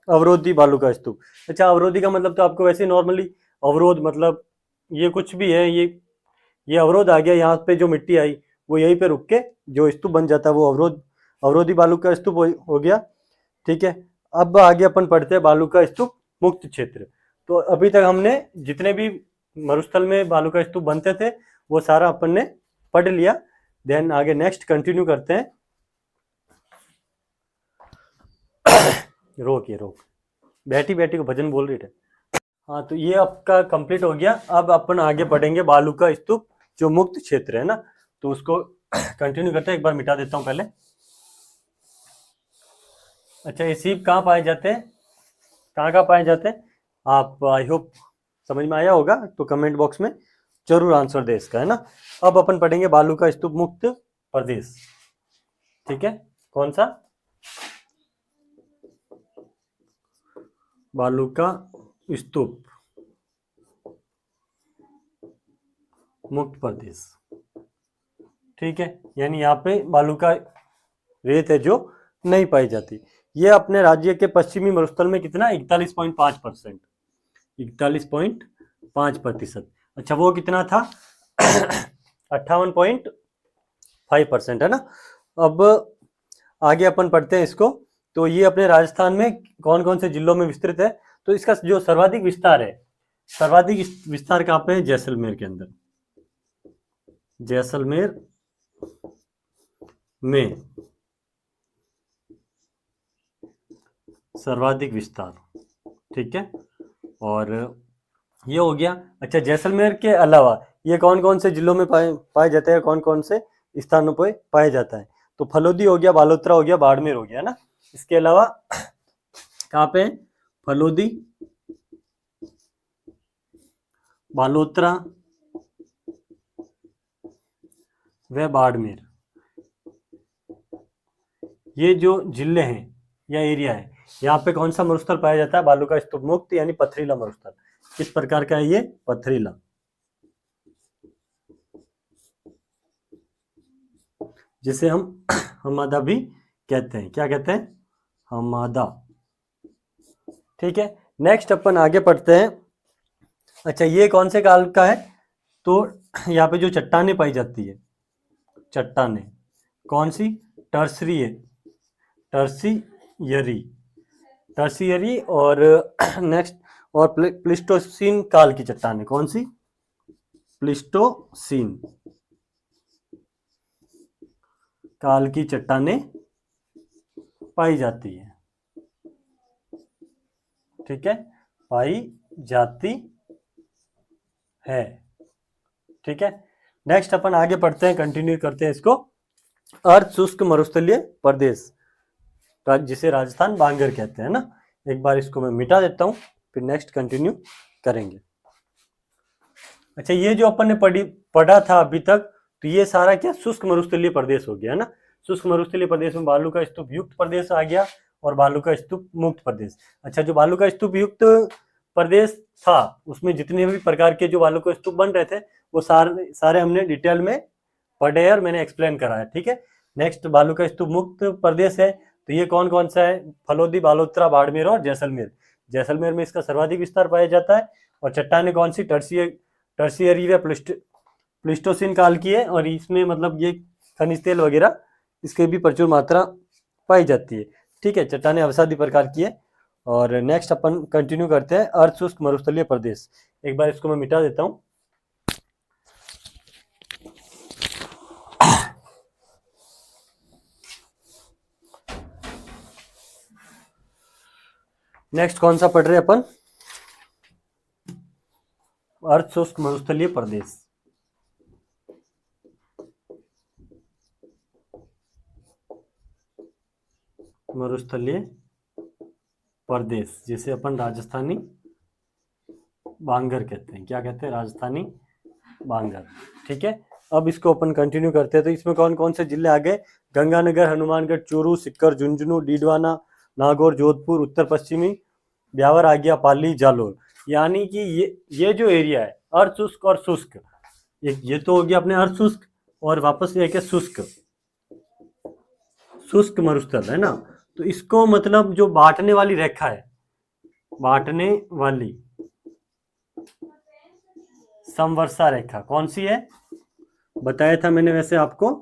अवरोधी बालू का स्तूप। अच्छा, अवरोधी का मतलब तो आपको वैसे नॉर्मली अवरोध मतलब ये कुछ भी है, ये अवरोध आ गया, यहाँ पे जो मिट्टी आई वो यहीं पे रुक के जो स्तूप बन जाता है वो अवरोधी बालू का स्तूप हो गया। ठीक है, अब आगे अपन पढ़ते हैं बालू का स्तूप मुक्त क्षेत्र। तो अभी तक हमने जितने भी मरुस्थल में बालू का स्तूप बनते थे वो सारा अपन ने पढ़ लिया। देन आगे नेक्स्ट कंटिन्यू करते हैं। रोक बैठी बैठी को भजन बोल रही थे। हाँ, तो ये आपका कंप्लीट हो गया। अब अपन आगे पढ़ेंगे बालू का स्तूप जो मुक्त क्षेत्र है ना, तो उसको कंटिन्यू करते हैं। एक बार मिटा देता हूँ पहले। अच्छा, ये सीप कहाँ पाए जाते हैं? कहाँ पाए जाते हैं? आप आई होप समझ में आया होगा, तो कमेंट बॉक्स में जरूर आंसर दे इसका, है ना। अब अपन पढ़ेंगे बालू का स्तूप मुक्त प्रदेश। ठीक है, कौन सा? बालू का स्तूप मुक्त प्रदेश। ठीक है, यानी यहाँ पे बालू का रेत है जो नहीं पाई जाती। ये अपने राज्य के पश्चिमी मरुस्थल में कितना? 41.5%। 41.5%। अच्छा, वो कितना था? 58.5% है ना। अब आगे अपन पढ़ते हैं इसको। तो ये अपने राजस्थान में कौन कौन से जिलों में विस्तृत है? तो इसका जो सर्वाधिक विस्तार है, सर्वाधिक विस्तार कहाँ पे है? जैसलमेर के अंदर। जैसलमेर में सर्वाधिक विस्तार। ठीक है, और ये हो गया। अच्छा, जैसलमेर के अलावा ये कौन कौन से जिलों में पाए जाते हैं, कौन कौन से स्थानों पर पाया जाता है? तो फलोदी हो गया, बालोतरा हो गया, बाड़मेर हो गया ना। इसके अलावा कहाँ पे? फलोदी, बालोतरा व बाड़मेर, ये जो जिले हैं या एरिया है, यहाँ पे कौन सा मरुस्थल पाया जाता है? बालू का स्तूप मुक्त यानी पथरीला मरुस्थल। किस प्रकार का है ये? पथरीला, जिसे हम हमादा भी कहते हैं। क्या कहते हैं? हमादा। ठीक है, नेक्स्ट अपन आगे पढ़ते हैं। अच्छा, ये कौन से काल का है? तो यहाँ पे जो चट्टानें पाई जाती है, चट्टानें कौन सी? टर्सियरी और नेक्स्ट और प्लिस्टोसीन काल की चट्टानें। कौन सी? प्लिस्टोसीन काल की चट्टानें पाई जाती है। ठीक है, पाई जाती है। ठीक है, नेक्स्ट अपन आगे पढ़ते हैं, कंटिन्यू करते हैं इसको। अर्ध शुष्क मरुस्थलीय प्रदेश, जिसे राजस्थान बांगर कहते हैं ना। एक बार इसको मैं मिटा देता हूं। फिर नेक्स्ट कंटिन्यू करेंगे। अच्छा, ये जो अपन ने पढ़ा था अभी तक, तो ये सारा क्या शुष्क मरुस्थलीय प्रदेश हो गया है ना। शुष्क मरुस्थलीय प्रदेश में बालू का स्तूप युक्त प्रदेश आ गया और बालू का स्तूप मुक्त प्रदेश। अच्छा, जो बालू का स्तूप युक्त प्रदेश था उसमें जितने भी प्रकार के जो बालू के स्तूप बन रहे थे वो सारे हमने डिटेल में पढ़े और मैंने एक्सप्लेन करा है, ठीक है। नेक्स्ट बालू का स्तूप मुक्त प्रदेश है, तो ये कौन कौन सा है? फलोदी, बालोतरा, बाड़मेर और जैसलमेर। जैसलमेर में इसका सर्वाधिक विस्तार पाया जाता है। और चट्टानें कौन सी? टर्शियरी व प्लिस्टोसिन काल की है, और इसमें मतलब ये खनिज तेल वगैरह इसके भी प्रचुर मात्रा पाई जाती है, ठीक है। चट्टानें अवसादी प्रकार की है। और नेक्स्ट अपन कंटिन्यू करते हैं अर्ध शुष्क मरुस्थलीय प्रदेश। एक बार इसको मैं मिटा देता हूं। नेक्स्ट कौन सा पढ़ रहे हैं अपन? अर्ध शुष्क मरुस्थलीय प्रदेश। मरुस्थलीय प्रदेश जिसे अपन राजस्थानी बांगर कहते हैं। क्या कहते हैं? राजस्थानी बांगर, ठीक है। अब इसको अपन कंटिन्यू करते हैं। तो इसमें कौन कौन से जिले आ गए? गंगानगर, हनुमानगढ़, चूरू, सीकर, झुंझुनू, डीडवाना, नागौर, जोधपुर, उत्तर पश्चिमी ब्यावर आ गया, पाली, जालोर। यानी कि ये जो एरिया है अर्ध शुष्क और शुष्क, ये तो हो गया अपने अर्ध शुष्क, और वापस ये क्या? शुष्क मरुस्थल है ना। तो इसको मतलब जो बांटने वाली रेखा है, बांटने वाली समवर्षा रेखा कौन सी है? बताया था मैंने वैसे आपको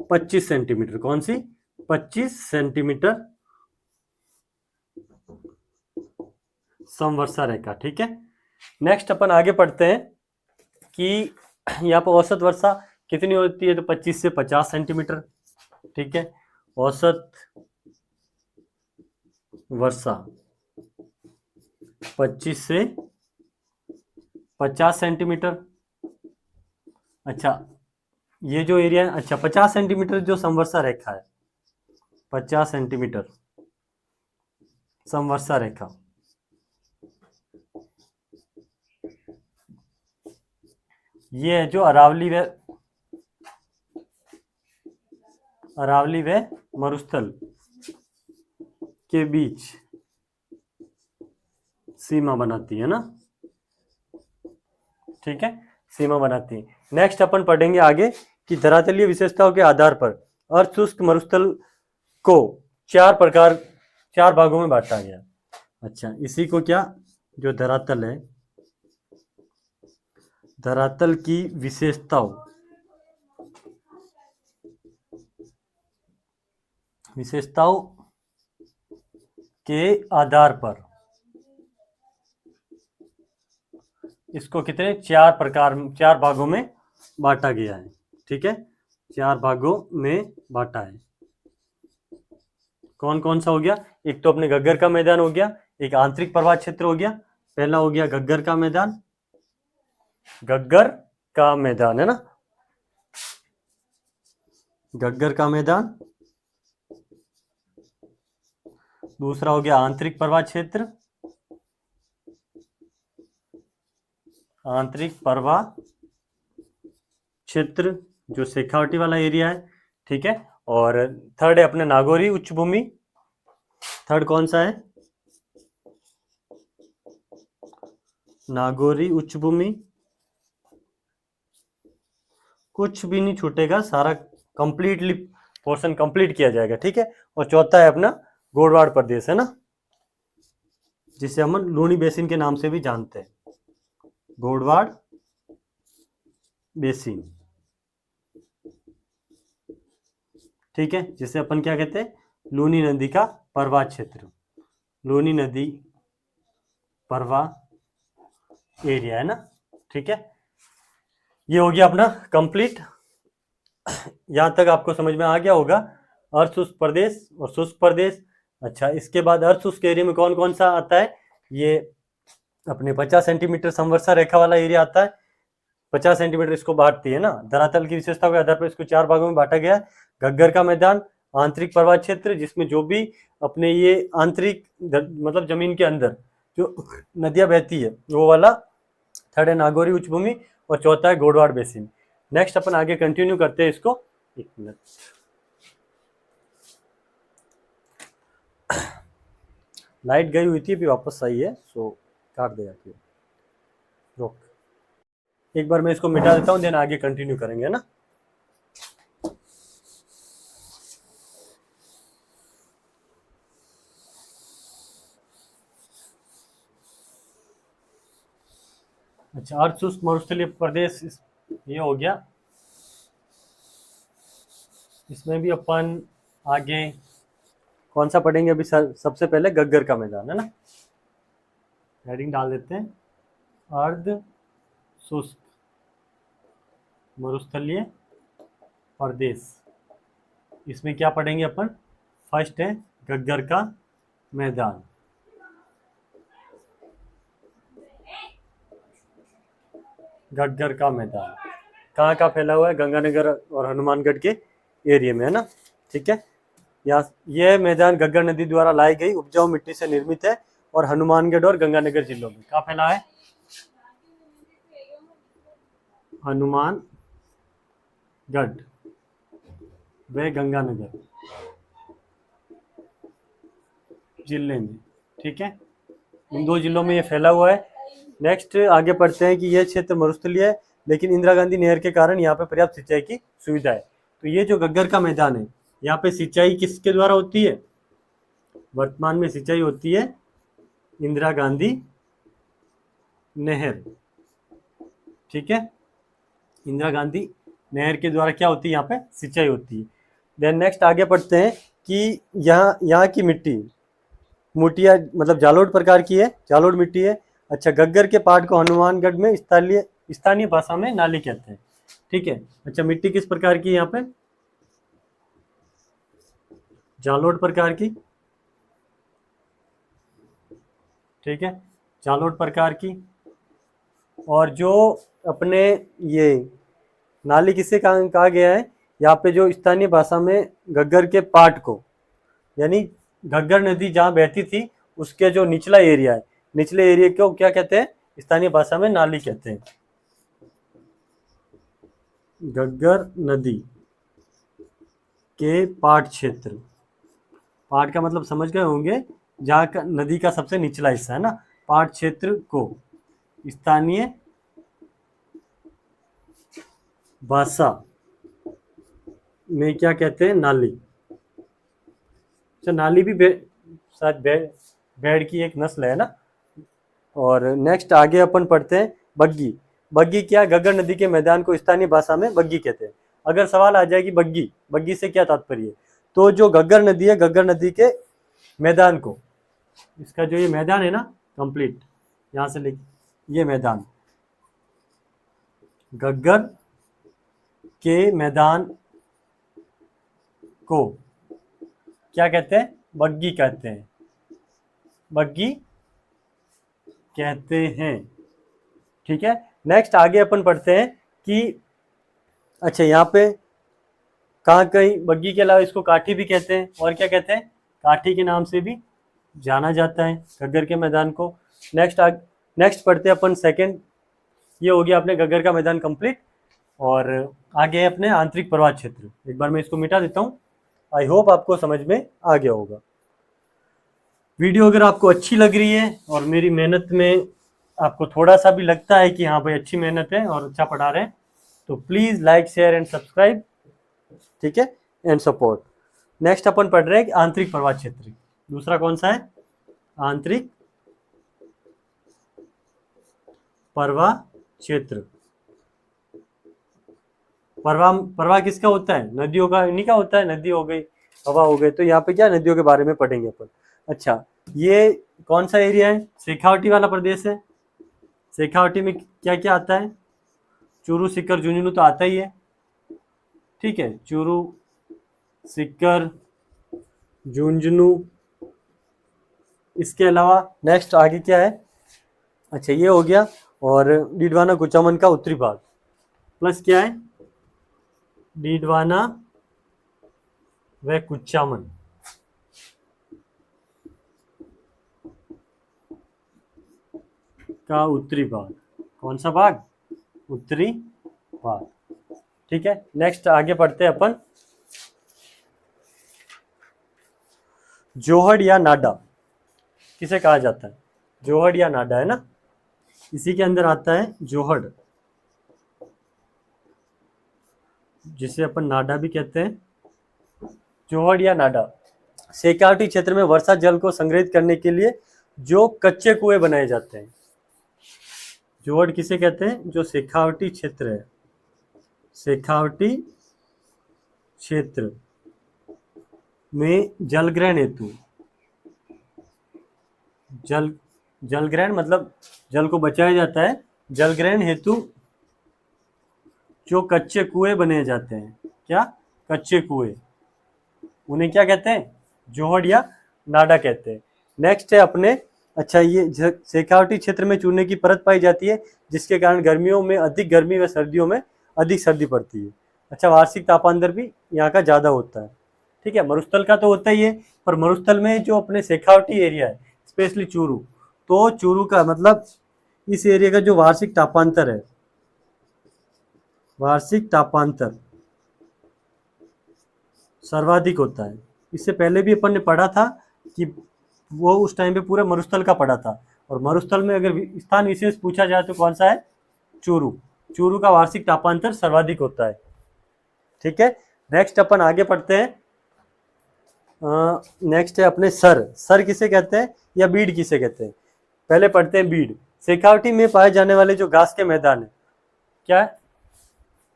25 सेंटीमीटर। कौन सी? 25 सेंटीमीटर समवर्षा रेखा, ठीक है। नेक्स्ट अपन आगे पढ़ते हैं कि यहाँ पर औसत वर्षा कितनी होती है? तो 25 से 50 सेंटीमीटर, ठीक है। औसत वर्षा 25 से 50 सेंटीमीटर। अच्छा, ये जो एरिया है, अच्छा 50 सेंटीमीटर जो समवर्षा रेखा है, 50 सेंटीमीटर समवर्षा रेखा, ये है जो अरावली व मरुस्थल के बीच सीमा बनाती है ना, ठीक है, सीमा बनाती है। नेक्स्ट अपन पढ़ेंगे आगे कि धरातलीय विशेषताओं के आधार पर अर्ध शुष्क मरुस्थल को चार भागों में बांटा गया। अच्छा, इसी को क्या, जो धरातल है, धरातल की विशेषताओं के आधार पर इसको कितने? चार भागों में बांटा गया है, ठीक है। 4 भागों में बांटा है। कौन कौन सा हो गया? एक तो अपने घग्गर का मैदान हो गया, एक आंतरिक प्रवाह क्षेत्र हो गया। पहला हो गया घग्गर का मैदान, घग्गर का मैदान है ना, घग्गर का मैदान। दूसरा हो गया आंतरिक प्रवाह क्षेत्र, आंतरिक प्रवाह क्षेत्र जो शेखावटी वाला एरिया है, ठीक है। और थर्ड है अपने नागौरी उच्च भूमि। थर्ड कौन सा है? नागौरी उच्च भूमि। कुछ भी नहीं छूटेगा, सारा कंप्लीटली पोर्शन कंप्लीट किया जाएगा, ठीक है। और चौथा है अपना गोडवाड़ प्रदेश है ना, जिसे हम लूनी बेसिन के नाम से भी जानते हैं, गोडवाड़ बेसिन, ठीक है, जिसे अपन क्या कहते हैं? लूनी नदी का प्रवाह क्षेत्र, लूनी नदी प्रवाह एरिया है ना, ठीक है। ये हो गया अपना कंप्लीट। यहां तक आपको समझ में आ गया होगा अर्ध शुष्क प्रदेश और शुष्क प्रदेश। अच्छा, इसके बाद अर्ध शुष्क एरिया में कौन कौन सा आता है? ये अपने 50 सेंटीमीटर समवर्षा रेखा वाला एरिया आता है। 50 सेंटीमीटर इसको बांटती है ना। धरातल की विशेषता के आधार पर इसको 4 भागों में बांटा गया है। घग्गर का मैदान, आंतरिक प्रवाह क्षेत्र जिसमें जो भी अपने ये आंतरिक मतलब जमीन के अंदर जो नदियां बहती है वो वाला। थर्ड है नागौरी उच्चभूमि और चौथा है गोडवाड़ बेसिन। नेक्स्ट अपन आगे कंटिन्यू करते हैं इसको। एक मिनट, लाइट गई हुई थी अभी वापस आई है, सो काट दे जाती है। रोक, एक बार मैं इसको मिटा देता हूँ, देन आगे कंटिन्यू करेंगे ना। अच्छा, अर्ध शुष्क मरुस्थलीय प्रदेश ये हो गया। इसमें भी अपन आगे कौन सा पढ़ेंगे अभी? सबसे पहले गग्गर का मैदान है ना, हेडिंग डाल देते हैं, अर्ध शुष्क मरुस्थलीय प्रदेश। इसमें क्या पढ़ेंगे अपन? फर्स्ट है गग्गर का मैदान। गग्गर का मैदान कहाँ का फैला हुआ है? गंगानगर और हनुमानगढ़ के एरिया में है ना, ठीक है। यहाँ यह मैदान गग्गर नदी द्वारा लाई गई उपजाऊ मिट्टी से निर्मित है और हनुमानगढ़ और गंगानगर जिलों में कहाँ फैला है? हनुमानगढ़ व गंगानगर जिले में, ठीक है। इन दो जिलों में ये फैला हुआ है। नेक्स्ट आगे पढ़ते हैं कि यह क्षेत्र मरुस्थलीय है, लेकिन इंदिरा गांधी नहर के कारण यहाँ पे पर्याप्त सिंचाई की सुविधा है। तो ये जो गग्गर का मैदान है, यहाँ पे सिंचाई किसके द्वारा होती है? वर्तमान में सिंचाई होती है इंदिरा गांधी नहर, ठीक है। इंदिरा गांधी नहर के द्वारा क्या होती है? यहाँ पे सिंचाई होती है। देन नेक्स्ट आगे पढ़ते हैं कि यहाँ की मिट्टी मोटिया मतलब जालोड प्रकार की है, जालोड मिट्टी है। अच्छा, गग्गर के पहाड़ को हनुमानगढ़ में स्थानीय भाषा में नाली कहते हैं, ठीक है। अच्छा, मिट्टी किस प्रकार की है यहाँ पे? जालोड प्रकार की, ठीक है, जालोड प्रकार की। और जो अपने ये नाली किससे कहा गया है? यहाँ पे जो स्थानीय भाषा में गग्गर के पाट को, यानी घग्गर नदी जहाँ बहती थी उसके जो निचला एरिया है, निचले एरिया को क्या कहते हैं? स्थानीय भाषा में नाली कहते हैं। घग्गर नदी के पाट क्षेत्र, पाट का मतलब समझ गए होंगे, जहाँ का नदी का सबसे निचला हिस्सा है ना, पाट क्षेत्र को स्थानीय भाषा में क्या कहते हैं? नाली। अच्छा, नाली भी शायद भेड़ की एक नस्ल है ना। और नेक्स्ट आगे अपन पढ़ते हैं बग्गी। बग्गी क्या? गग्गर नदी के मैदान को स्थानीय भाषा में बग्गी कहते हैं। अगर सवाल आ जाए कि बग्गी, बग्गी से क्या तात्पर्य है, तो जो गग्गर नदी है, गग्गर नदी के मैदान को, इसका जो ये मैदान है ना कंप्लीट, यहाँ से लिख, ये मैदान गग्गर के मैदान को क्या कहते हैं? बग्गी कहते हैं, बग्गी कहते हैं, ठीक है। नेक्स्ट आगे अपन पढ़ते हैं कि अच्छा, यहाँ पे कहाँ कहीं बग्गी के अलावा इसको काठी भी कहते हैं, और क्या कहते हैं? काठी के नाम से भी जाना जाता है गग्गर के मैदान को। नेक्स्ट पढ़ते हैं अपन सेकंड। ये हो गया अपने गग्गर का मैदान कंप्लीट। और आगे है अपने आंतरिक प्रवाह क्षेत्र। एक बार मैं इसको मिटा देता हूँ। आई होप आपको समझ में आ गया होगा। वीडियो अगर आपको अच्छी लग रही है और मेरी मेहनत में आपको थोड़ा सा भी लगता है कि हाँ भाई अच्छी मेहनत है और अच्छा पढ़ा रहे हैं, तो please like, share and subscribe, ठीक है, एंड सपोर्ट। नेक्स्ट अपन पढ़ रहे हैं आंतरिक प्रवाह क्षेत्र। दूसरा कौन सा है? आंतरिक प्रवाह क्षेत्र। प्रवाह किसका होता है? नदियों का, इन्हीं का होता है। नदी हो गई, हवा हो गई, तो यहाँ पे क्या नदियों के बारे में पढ़ेंगे अपन। अच्छा, ये कौन सा एरिया है? शेखावटी वाला प्रदेश है। शेखावटी में क्या क्या आता है? चूरू, सीकर, झुंझुनू तो आता ही है, ठीक है, चूरू, सीकर, झुंझुनू। इसके अलावा नेक्स्ट आगे क्या है? अच्छा, ये हो गया। और डीडवाना कुचामन का उत्तरी भाग, प्लस क्या है? डीडवाना व कुचामन, का उत्तरी भाग, कौन सा भाग? उत्तरी भाग। ठीक है, नेक्स्ट आगे पढ़ते हैं अपन। जोहड़ या नाडा किसे कहा जाता है? जोहड़ या नाडा है ना, इसी के अंदर आता है जोहड़, जिसे अपन नाडा भी कहते हैं। जोहड़ या नाडा शेखावटी क्षेत्र में वर्षा जल को संग्रहित करने के लिए जो कच्चे कुएं बनाए जाते हैं। जोहड़ किसे कहते हैं? जो शेखावटी क्षेत्र है, शेखावटी क्षेत्र में जलग्रहण हेतु, जलग्रहण मतलब जल को बचाया जाता है, जलग्रहण हेतु जो कच्चे कुएं बने जाते हैं। क्या? कच्चे कुएं, उन्हें क्या कहते हैं? जोहड़ या नाडा कहते हैं। नेक्स्ट है अपने, अच्छा ये शेखावटी क्षेत्र में चूने की परत पाई जाती है, जिसके कारण गर्मियों में अधिक गर्मी व सर्दियों में अधिक सर्दी पड़ती है। अच्छा, वार्षिक तापांतर भी यहाँ का ज़्यादा होता है। ठीक है, मरुस्थल का तो होता ही है, पर मरुस्थल में जो अपने शेखावटी एरिया है, स्पेशली चूरू, तो चूरू का मतलब इस एरिया का जो वार्षिक तापांतर है, वार्षिक तापांतर सर्वाधिक होता है। इससे पहले भी अपन ने पढ़ा था कि वो उस टाइम पे पूरे मरुस्थल का पढ़ा था, और मरुस्थल में अगर स्थान विशेष पूछा जाए तो कौन सा है? चूरू। चूरू का वार्षिक तापांतर सर्वाधिक होता है। ठीक है, नेक्स्ट अपन आगे पढ़ते हैं। नेक्स्ट है अपने सर। सर किसे कहते हैं या बीड़ किसे कहते हैं? पहले पढ़ते हैं बीड़। शेखावटी में पाए जाने वाले जो घास के मैदान है, क्या है?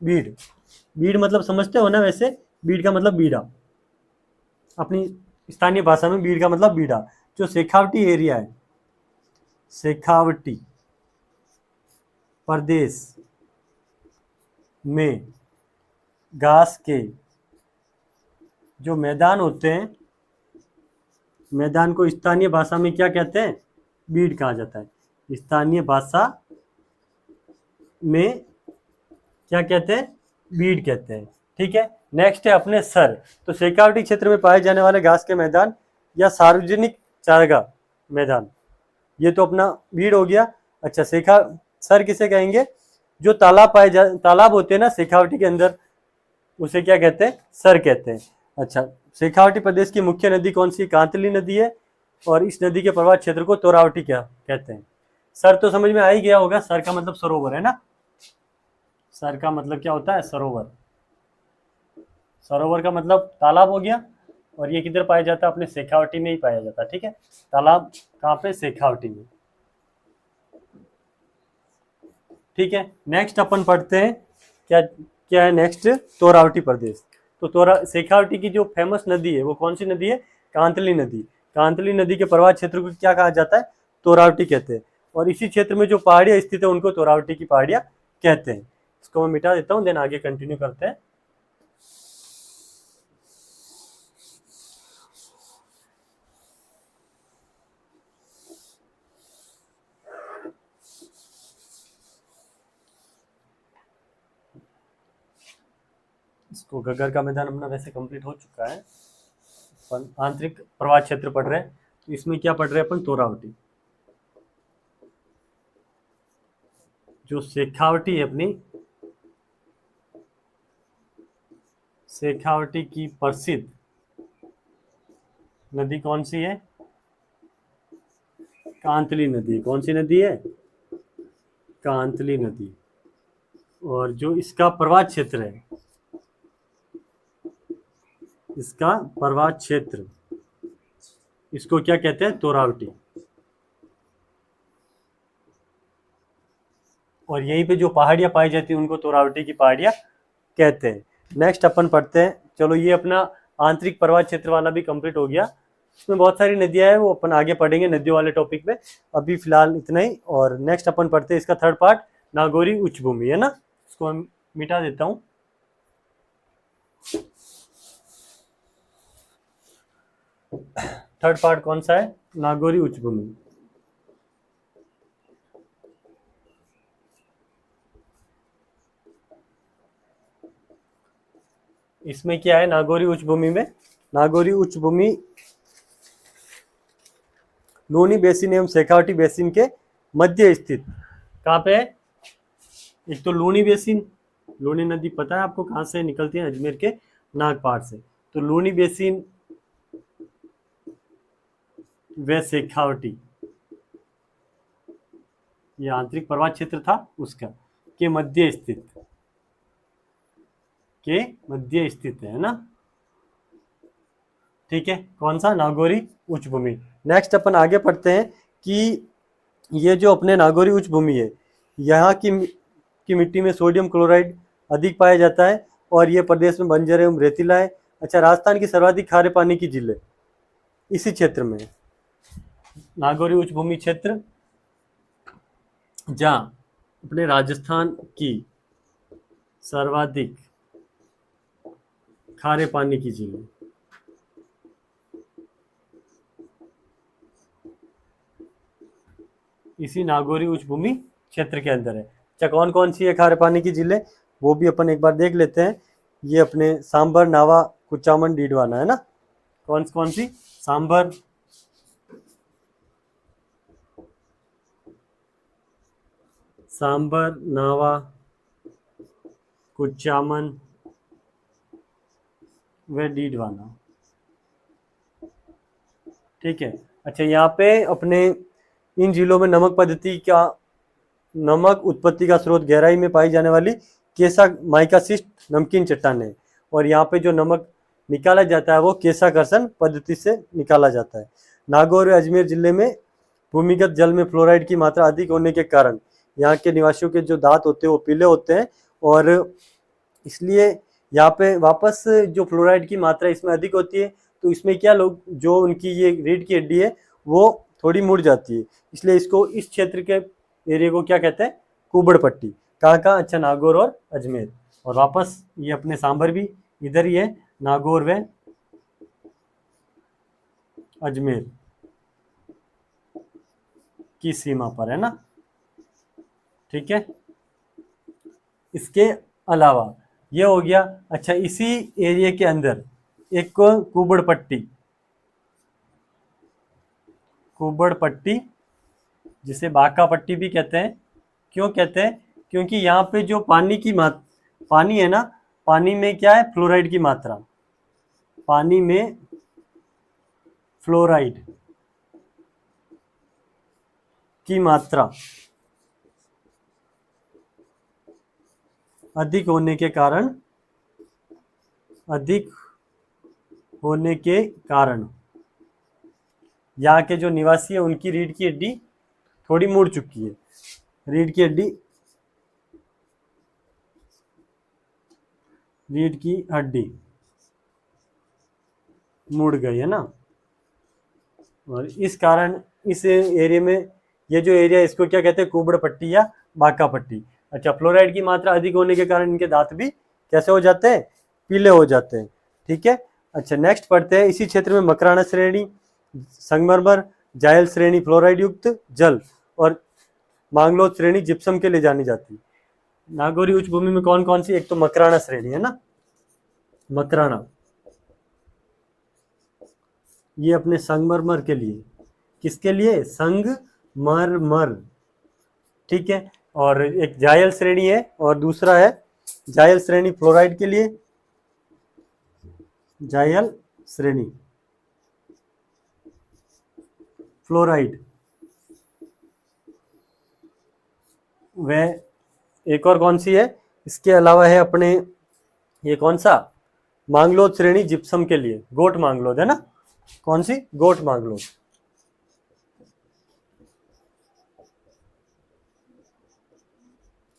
बीड़। बीड़ मतलब समझते हो ना? वैसे बीड़ का मतलब बीड़ा, अपनी स्थानीय भाषा में बीड़ का मतलब बीड़ा। जो शेखावटी एरिया है, शेखावटी प्रदेश में घास के जो मैदान होते हैं, मैदान को स्थानीय भाषा में क्या कहते हैं? बीड़ कहा जाता है। स्थानीय भाषा में क्या कहते हैं? बीड़ कहते हैं। ठीक है, नेक्स्ट है अपने सर। तो शेखावटी क्षेत्र में पाए जाने वाले घास के मैदान या सार्वजनिक चारागाह मैदान, ये तो अपना बीड़ हो गया। अच्छा, सर किसे कहेंगे? जो तालाब होते हैं ना शेखावटी के अंदर, उसे क्या कहते हैं? सर कहते हैं। अच्छा, शेखावटी प्रदेश की मुख्य नदी कौन सी? कांतली नदी है, और इस नदी के प्रवाह क्षेत्र को तोरावटी क्या कहते हैं? सर तो समझ में आ ही गया होगा, सर का मतलब सरोवर है ना। सर का मतलब क्या होता है? सरोवर। सरोवर का मतलब तालाब हो गया, और ये किधर पाया जाता है? अपने शेखावटी में ही पाया जाता है। ठीक है, तालाब कहाँ पे? शेखावटी में। ठीक है, नेक्स्ट अपन पढ़ते हैं क्या क्या है नेक्स्ट? तोरावटी प्रदेश। तो शेखावटी की जो फेमस नदी है वो कौन सी नदी है? कांतली नदी। कांतली नदी के प्रवाह क्षेत्र को क्या कहा जाता है? तोरावटी कहते हैं। और इसी क्षेत्र में जो पहाड़ियाँ स्थित है उनको तोरावटी की पहाड़ियाँ कहते हैं। इसको मैं मिटा देता हूँ, देन आगे कंटिन्यू करते हैं। इसको घग्गर का मैदान अपना वैसे कंप्लीट हो चुका है। अपन आंतरिक प्रवाह क्षेत्र पढ़ रहे हैं, तो इसमें क्या पढ़ रहे हैं अपन? तोरावटी। जो शेखावटी है अपनी, शेखावटी की प्रसिद्ध नदी कौन सी है? कांतली नदी। कौन सी नदी है? कांतली नदी। और जो इसका प्रवाह क्षेत्र है, इसका प्रवाह क्षेत्र, इसको क्या कहते हैं? तोरावटी। और यहीं पे जो पहाड़ियाँ पाई जाती हैं उनको तोरावटी की पहाड़ियाँ कहते हैं। नेक्स्ट अपन पढ़ते हैं। चलो, ये अपना आंतरिक प्रवाह क्षेत्र वाला भी कंप्लीट हो गया। इसमें बहुत सारी नदियाँ हैं, वो अपन आगे पढ़ेंगे नदियों वाले टॉपिक में। अभी फिलहाल इतना ही। और नेक्स्ट अपन पढ़ते हैं इसका थर्ड पार्ट, नागौरी उच्च भूमि, है ना। इसको मैं मिटा देता हूँ। थर्ड पार्ट कौन सा है? नागौरी उच्च भूमि। इसमें क्या है नागौरी उच्च भूमि में? नागौरी उच्च भूमि लूनी बेसिन एवं शेखावटी बेसिन के मध्य स्थित। कहाँ पे है? एक तो लूनी बेसिन, लूनी नदी पता है आपको कहाँ से निकलती है? अजमेर के नागपाड़ से। तो लूनी बेसिन व शेखावटी, ये आंतरिक प्रवाह क्षेत्र था उसका, के मध्य स्थित, के मध्य स्थित है ना। ठीक है, कौन सा? नागौरी उच्च भूमि। नेक्स्ट अपन आगे पढ़ते हैं कि ये जो अपने नागौरी उच्च भूमि है, यहाँ की मिट्टी में सोडियम क्लोराइड अधिक पाया जाता है और ये प्रदेश में बंजर एवं रेतीला है। अच्छा, राजस्थान की सर्वाधिक खारे पानी की झील इसी क्षेत्र में है, नागौरी उच्च भूमि क्षेत्र, जहाँ अपने राजस्थान की सर्वाधिक खारे पानी की झील है। इसी नागौरी उच्च भूमि क्षेत्र के अंदर है। अच्छा, कौन कौन सी है खारे पानी की झीलें, वो भी अपन एक बार देख लेते हैं। ये अपने सांबर, नावा, कुचामन, डीडवाना है ना। कौन कौन सी? सांबर, सांबर, नावा, कुचामन व डीडवाना। ठीक है। अच्छा, यहाँ पे अपने इन झीलों में नमक उत्पत्ति का स्रोत गहराई में पाई जाने वाली केसा माइकासिस्ट नमकीन चट्टान है, और यहाँ पे जो नमक निकाला जाता है वो केशाकर्षण पद्धति से निकाला जाता है। नागौर व अजमेर जिले में भूमिगत जल में फ्लोराइड की मात्रा अधिक होने के कारण यहाँ के निवासियों के जो दांत होते हैं वो पीले होते हैं, और इसलिए यहाँ पे वापस जो फ्लोराइड की मात्रा इसमें अधिक होती है, तो इसमें क्या लोग जो उनकी ये रीढ़ की हड्डी है वो थोड़ी मुड़ जाती है, इसलिए इसको इस क्षेत्र के एरिया को क्या कहते हैं? कुबड़ पट्टी। कहाँ कहाँ? अच्छा, नागौर और अजमेर। और वापस ये अपने सांबर भी इधर ही है, नागौर व अजमेर की सीमा पर है ना। ठीक है, इसके अलावा ये हो गया। अच्छा, इसी एरिया के अंदर एक कुबड़ पट्टी, कुबड़ पट्टी जिसे बाका पट्टी भी कहते हैं। क्यों कहते हैं? क्योंकि यहाँ पे जो पानी है ना, पानी में क्या है? फ्लोराइड की मात्रा, पानी में फ्लोराइड की मात्रा अधिक होने के कारण यहाँ के जो निवासी है उनकी रीढ़ की हड्डी थोड़ी मुड़ चुकी है, रीढ़ की हड्डी मुड़ गई है ना। और इस कारण इस एरिया में, ये जो एरिया इसको क्या कहते हैं? कुबड़ पट्टी या बाका पट्टी। अच्छा, फ्लोराइड की मात्रा अधिक होने के कारण इनके दांत भी कैसे हो जाते हैं? पीले हो जाते हैं। ठीक है। अच्छा, नेक्स्ट पढ़ते हैं। इसी क्षेत्र में मकराना श्रेणी, संगमरमर, जायल श्रेणी फ्लोराइड युक्त जल और मांगलोद श्रेणी जिप्सम के लिए जानी जाती है। नागौरी उच्च भूमि में कौन कौन सी? एक तो मकराना श्रेणी है ना, मकराना, ये अपने संगमरमर के लिए, किसके लिए? संगमरमर। ठीक है। और एक जायल श्रेणी है और दूसरा है जायल श्रेणी फ्लोराइड के लिए, जायल श्रेणी फ्लोराइड। वह एक और कौन सी है? इसके अलावा है अपने ये कौन सा? मांगलोद श्रेणी जिप्सम के लिए, गोट मांगलोद है ना। कौन सी? गोट मांगलोद।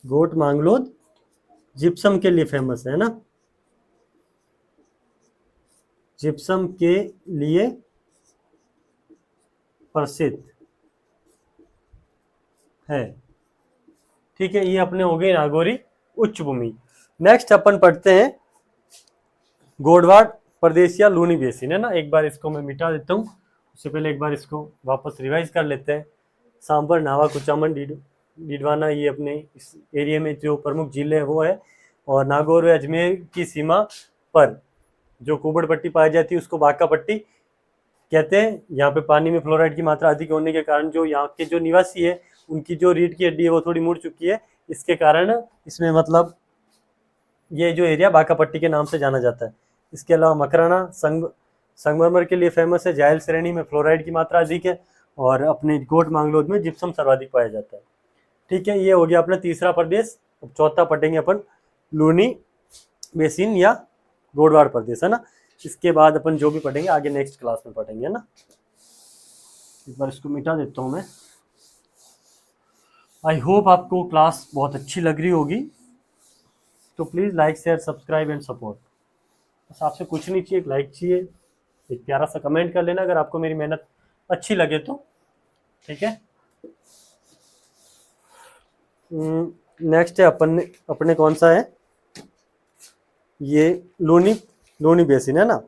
गोट मांगलोद जिप्सम के लिए फेमस है ना, जिप्सम के लिए प्रसिद्ध है। ठीक है, ये अपने हो गए नागौरी उच्च भूमि। नेक्स्ट अपन पढ़ते हैं गोडवाड़ प्रदेश या लूनी बेसिन है ना। एक बार इसको मैं मिटा देता हूँ, उससे पहले एक बार इसको वापस रिवाइज कर लेते हैं। सांबर, नावा, कुचामन, डीडवाना, ये अपने इस एरिया में जो प्रमुख झीलें हैं वो है। और नागौर व अजमेर की सीमा पर जो कुबड़ पट्टी पाई जाती है उसको बाका पट्टी कहते हैं। यहाँ पे पानी में फ्लोराइड की मात्रा अधिक होने के कारण जो यहाँ के जो निवासी है उनकी जो रीढ़ की हड्डी है वो थोड़ी मुड़ चुकी है, इसके कारण इसमें मतलब ये जो एरिया बाका पट्टी के नाम से जाना जाता है। इसके अलावा मकराना संगमरमर के लिए फेमस है। जायल श्रेणी में फ्लोराइड की मात्रा अधिक है और अपने कोट मांगलोद में जिप्सम सर्वाधिक पाया जाता है। ठीक है, ये हो गया अपना तीसरा प्रदेश। अब चौथा पढ़ेंगे अपन लूनी बेसिन या गोडवाड़ प्रदेश, है ना। इसके बाद अपन जो भी पढ़ेंगे आगे नेक्स्ट क्लास में पढ़ेंगे, है ना। एक बार इसको मिटा देता हूँ मैं। आई होप आपको क्लास बहुत अच्छी लग रही होगी, तो please like share subscribe and support. बस आपसे कुछ नहीं चाहिए, एक लाइक चाहिए, एक प्यारा सा कमेंट कर लेना अगर आपको मेरी मेहनत अच्छी लगे तो, ठीक है। नेक्स्ट है अपने कौन सा है, ये लूनी बेसिन, है ना,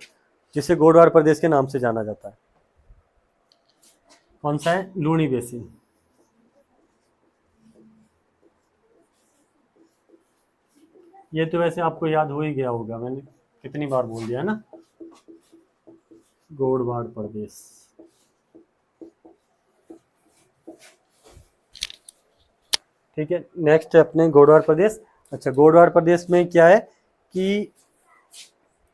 जिसे गोडवाड़ प्रदेश के नाम से जाना जाता है। कौन सा है, लूनी बेसिन। ये तो वैसे आपको याद हो ही गया होगा, मैंने कितनी बार बोल दिया, है ना, गोडवाड़ प्रदेश। ठीक है, नेक्स्ट है अपने गोडवाड़ प्रदेश। अच्छा, गोडवाड़ प्रदेश में क्या है कि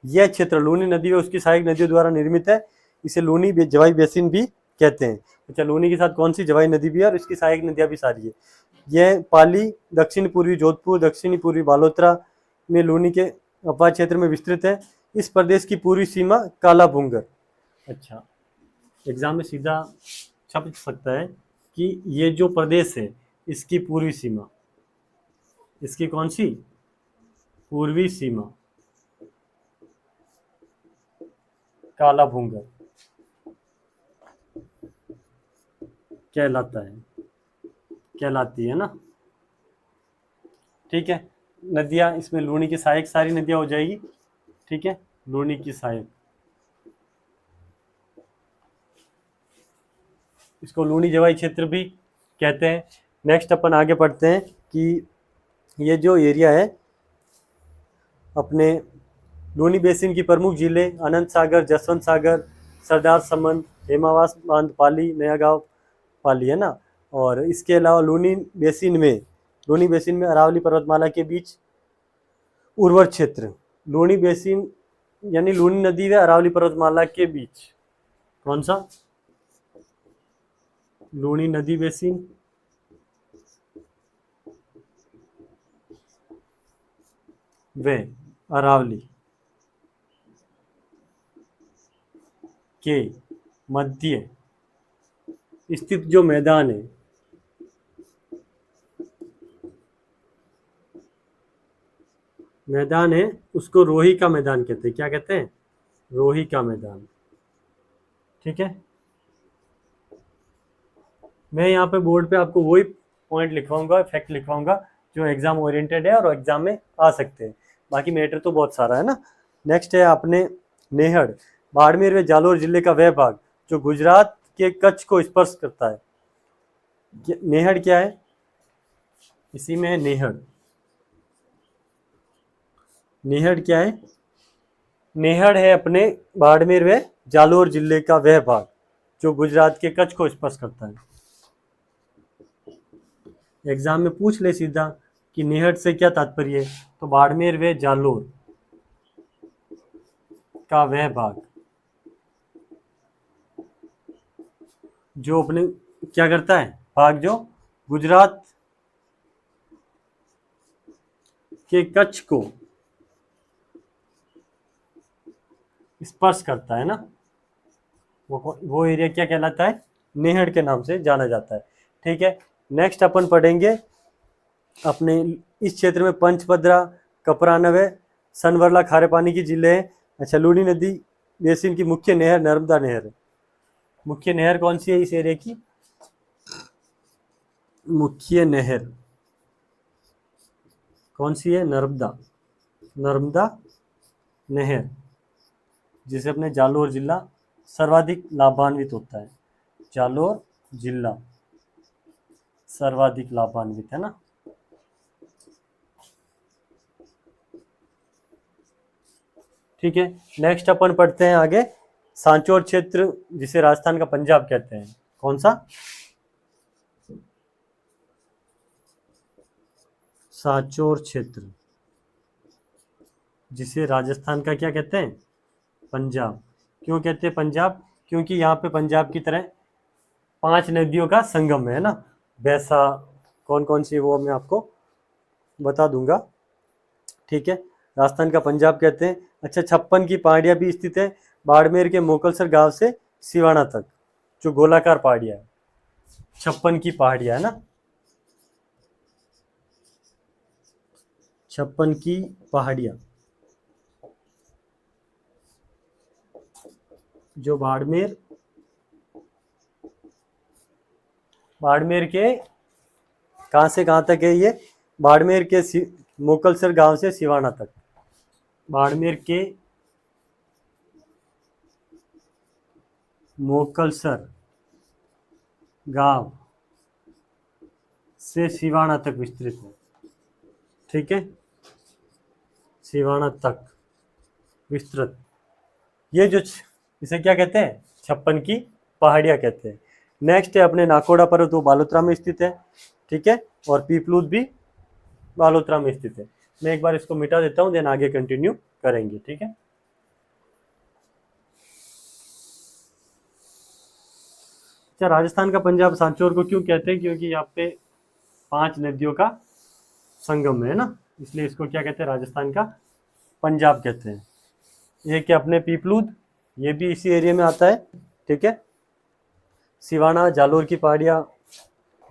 यह क्षेत्र लूनी नदी और उसकी सहायक नदियों द्वारा निर्मित है। इसे लूनी जवाई बेसिन भी कहते हैं। अच्छा, लूनी के साथ कौन सी जवाई नदी भी है और इसकी सहायक नदियाँ भी सारी है। यह पाली, दक्षिण पूर्वी जोधपुर, दक्षिणी पूर्वी बालोतरा में लूनी के अपवाद क्षेत्र में विस्तृत है। इस प्रदेश की पूर्वी सीमा काला भूंगर। अच्छा, एग्जाम में सीधा छप सकता है कि ये जो प्रदेश है इसकी पूर्वी सीमा, इसकी कौन सी पूर्वी सीमा काला भूंगर कहलाती है ना। ठीक है, नदियाँ इसमें लूनी की सहायक सारी नदियाँ हो जाएगी। ठीक है, लूनी की सहायक, इसको लूनी जवाई क्षेत्र भी कहते हैं। नेक्स्ट अपन आगे पढ़ते हैं कि ये जो एरिया है अपने लूनी बेसिन की प्रमुख झीलें अनंत सागर, जसवंत सागर, सरदार समन, हेमावास बांध, पाली, नया गांव पाली, है ना। और इसके अलावा लूनी बेसिन में अरावली पर्वतमाला के बीच उर्वर क्षेत्र, लूनी बेसिन यानी लूनी नदी व अरावली पर्वतमाला के बीच कौन सा, लूनी नदी बेसिन व अरावली के मध्य स्थित जो मैदान है उसको रोही का मैदान कहते हैं। क्या कहते हैं, रोही का मैदान। ठीक है, मैं यहाँ पे बोर्ड पे आपको वही पॉइंट लिखवाऊंगा, फैक्ट लिखवाऊंगा जो एग्जाम ओरिएंटेड है और एग्जाम में आ सकते हैं। बाकी मैटर तो बहुत सारा है ना। नेक्स्ट है अपने नेहड़, बाड़मेर व जालोर जिले का वह भाग जो गुजरात के कच्छ को स्पर्श करता है। नेहड़ क्या है, इसी में है नेहड़। नेहड़ क्या है, नेहड़ है अपने बाड़मेर व जालोर जिले का वह भाग जो गुजरात के कच्छ को स्पर्श करता है। एग्जाम में पूछ ले सीधा कि नेहड़ से क्या तात्पर्य है, तो बाड़मेर व जालोर का वह भाग जो अपने क्या करता है, भाग जो गुजरात के कच्छ को स्पर्श करता है ना, वो एरिया क्या कहलाता है, नेहड़ के नाम से जाना जाता है। ठीक है, नेक्स्ट अपन पढ़ेंगे अपने इस क्षेत्र में पंचपदरा, कपरानवे, सनवरला खारे पानी की जिले हैं। अच्छा, लूनी नदी बेसिन की मुख्य नहर नर्मदा नहर है। मुख्य नहर कौन सी है इस एरिया की, मुख्य नहर कौन सी है, नर्मदा नहर, जिसे अपने जालोर जिला सर्वाधिक लाभान्वित होता है। जालोर जिला सर्वाधिक लाभान्वित है ना। ठीक है, नेक्स्ट अपन पढ़ते हैं आगे सांचौर क्षेत्र जिसे राजस्थान का पंजाब कहते हैं। कौन सा, सांचौर क्षेत्र, जिसे राजस्थान का क्या कहते हैं, पंजाब। क्यों कहते हैं पंजाब, क्योंकि यहाँ पे पंजाब की तरह 5 नदियों का संगम है ना। वैसा कौन कौन सी वो मैं आपको बता दूंगा, ठीक है। राजस्थान का पंजाब कहते हैं। अच्छा, 56 की पहाड़ियाँ भी स्थित है बाड़मेर के मोकलसर गांव से सिवाना तक, जो गोलाकार पहाड़ियाँ है। 56 की पहाड़ियाँ है ना, 56 की पहाड़ियाँ जो बाड़मेर के कहाँ से कहाँ तक है ये, बाड़मेर के मोकलसर गांव से सिवाना तक। बाड़मेर के मोकलसर गांव से सिवाना तक विस्तृत है, ठीक है, सिवाना तक विस्तृत। ये जो इसे क्या कहते हैं, 56 की पहाड़ियाँ कहते हैं। नेक्स्ट है अपने नाकोड़ा पर्वत, वो बालोतरा में स्थित है, ठीक है, और पीपलूद भी बालोतरा में स्थित है। मैं एक बार इसको मिटा देता हूँ, देन आगे कंटिन्यू करेंगे, ठीक है। अच्छा, राजस्थान का पंजाब सांचौर को क्यों कहते हैं, क्योंकि यहाँ पे 5 नदियों का संगम है ना, इसलिए इसको क्या कहते हैं, राजस्थान का पंजाब कहते हैं। ये क्या अपने पीपलूद, ये भी इसी एरिया में आता है, ठीक है। सिवाना, जालोर की पहाड़ियाँ,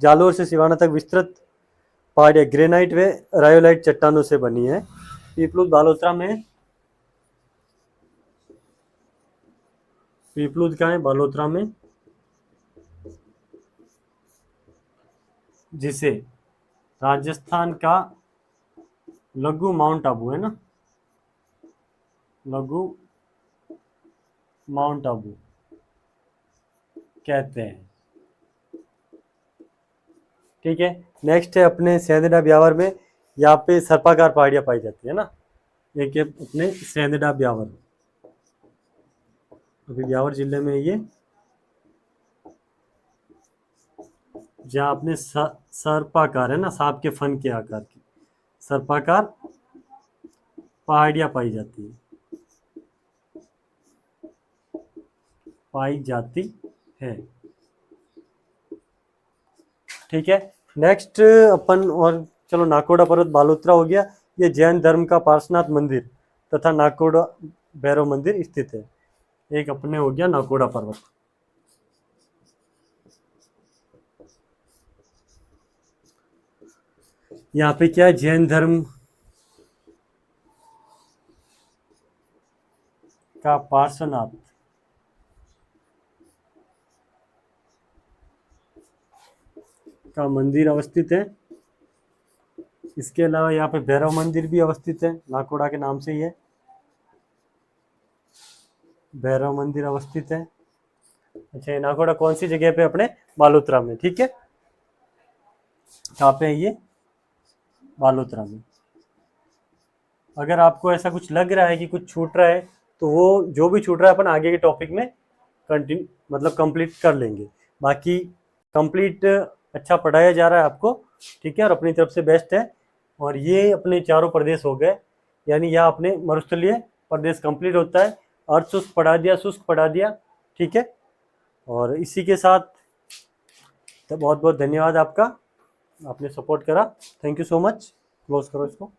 जालोर से सिवाना तक विस्तृत पहाड़ियाँ ग्रेनाइट व रायोलाइट चट्टानों से बनी है। पीपलूद बालोतरा में, पीपलूद का है बालोतरा में, जिसे राजस्थान का लघु माउंट आबू है ना, लघु माउंट आबू कहते हैं, ठीक है। नेक्स्ट है अपने सेंधडा ब्यावर में, यहाँ पे सर्पाकार पहाड़ियाँ पाई जाती है ना। एक है अपने सेंधडा ब्यावर, अभी ब्यावर जिले में ये, जहाँ अपने सर्पाकार है ना, सांप के फन के आकार की सर्पाकार पहाड़ियाँ पाई जाती है, ठीक है। नेक्स्ट अपन, और चलो नाकोड़ा पर्वत बालोतरा हो गया, ये जैन धर्म का पार्श्वनाथ मंदिर तथा नाकोड़ा भैरव मंदिर स्थित है। एक अपने हो गया नाकोड़ा पर्वत। यहाँ पे क्या है, जैन धर्म का पार्श्वनाथ का मंदिर अवस्थित है। इसके अलावा यहाँ पे भैरव मंदिर भी अवस्थित है, नाकोड़ा के नाम से ही है, भैरव मंदिर अवस्थित है। अच्छा, ये नाकोड़ा कौन सी जगह पे, अपने बालोतरा में, ठीक है। कहाँ पे है ये, बालोतरा में। अगर आपको ऐसा कुछ लग रहा है कि कुछ छूट रहा है, तो वो जो भी छूट रहा है अपन आगे के टॉपिक में कंटिन्यू मतलब कंप्लीट कर लेंगे। बाकी कंप्लीट अच्छा पढ़ाया जा रहा है आपको, ठीक है, और अपनी तरफ से बेस्ट है। और ये अपने चारों प्रदेश हो गए, यानी यहाँ अपने मरुस्थलीय प्रदेश कंप्लीट होता है। अर्ध शुष्क पढ़ा दिया, शुष्क पढ़ा दिया, ठीक है। और इसी के साथ तो बहुत बहुत धन्यवाद आपका, आपने सपोर्ट करा, thank you so much. Close करो इसको।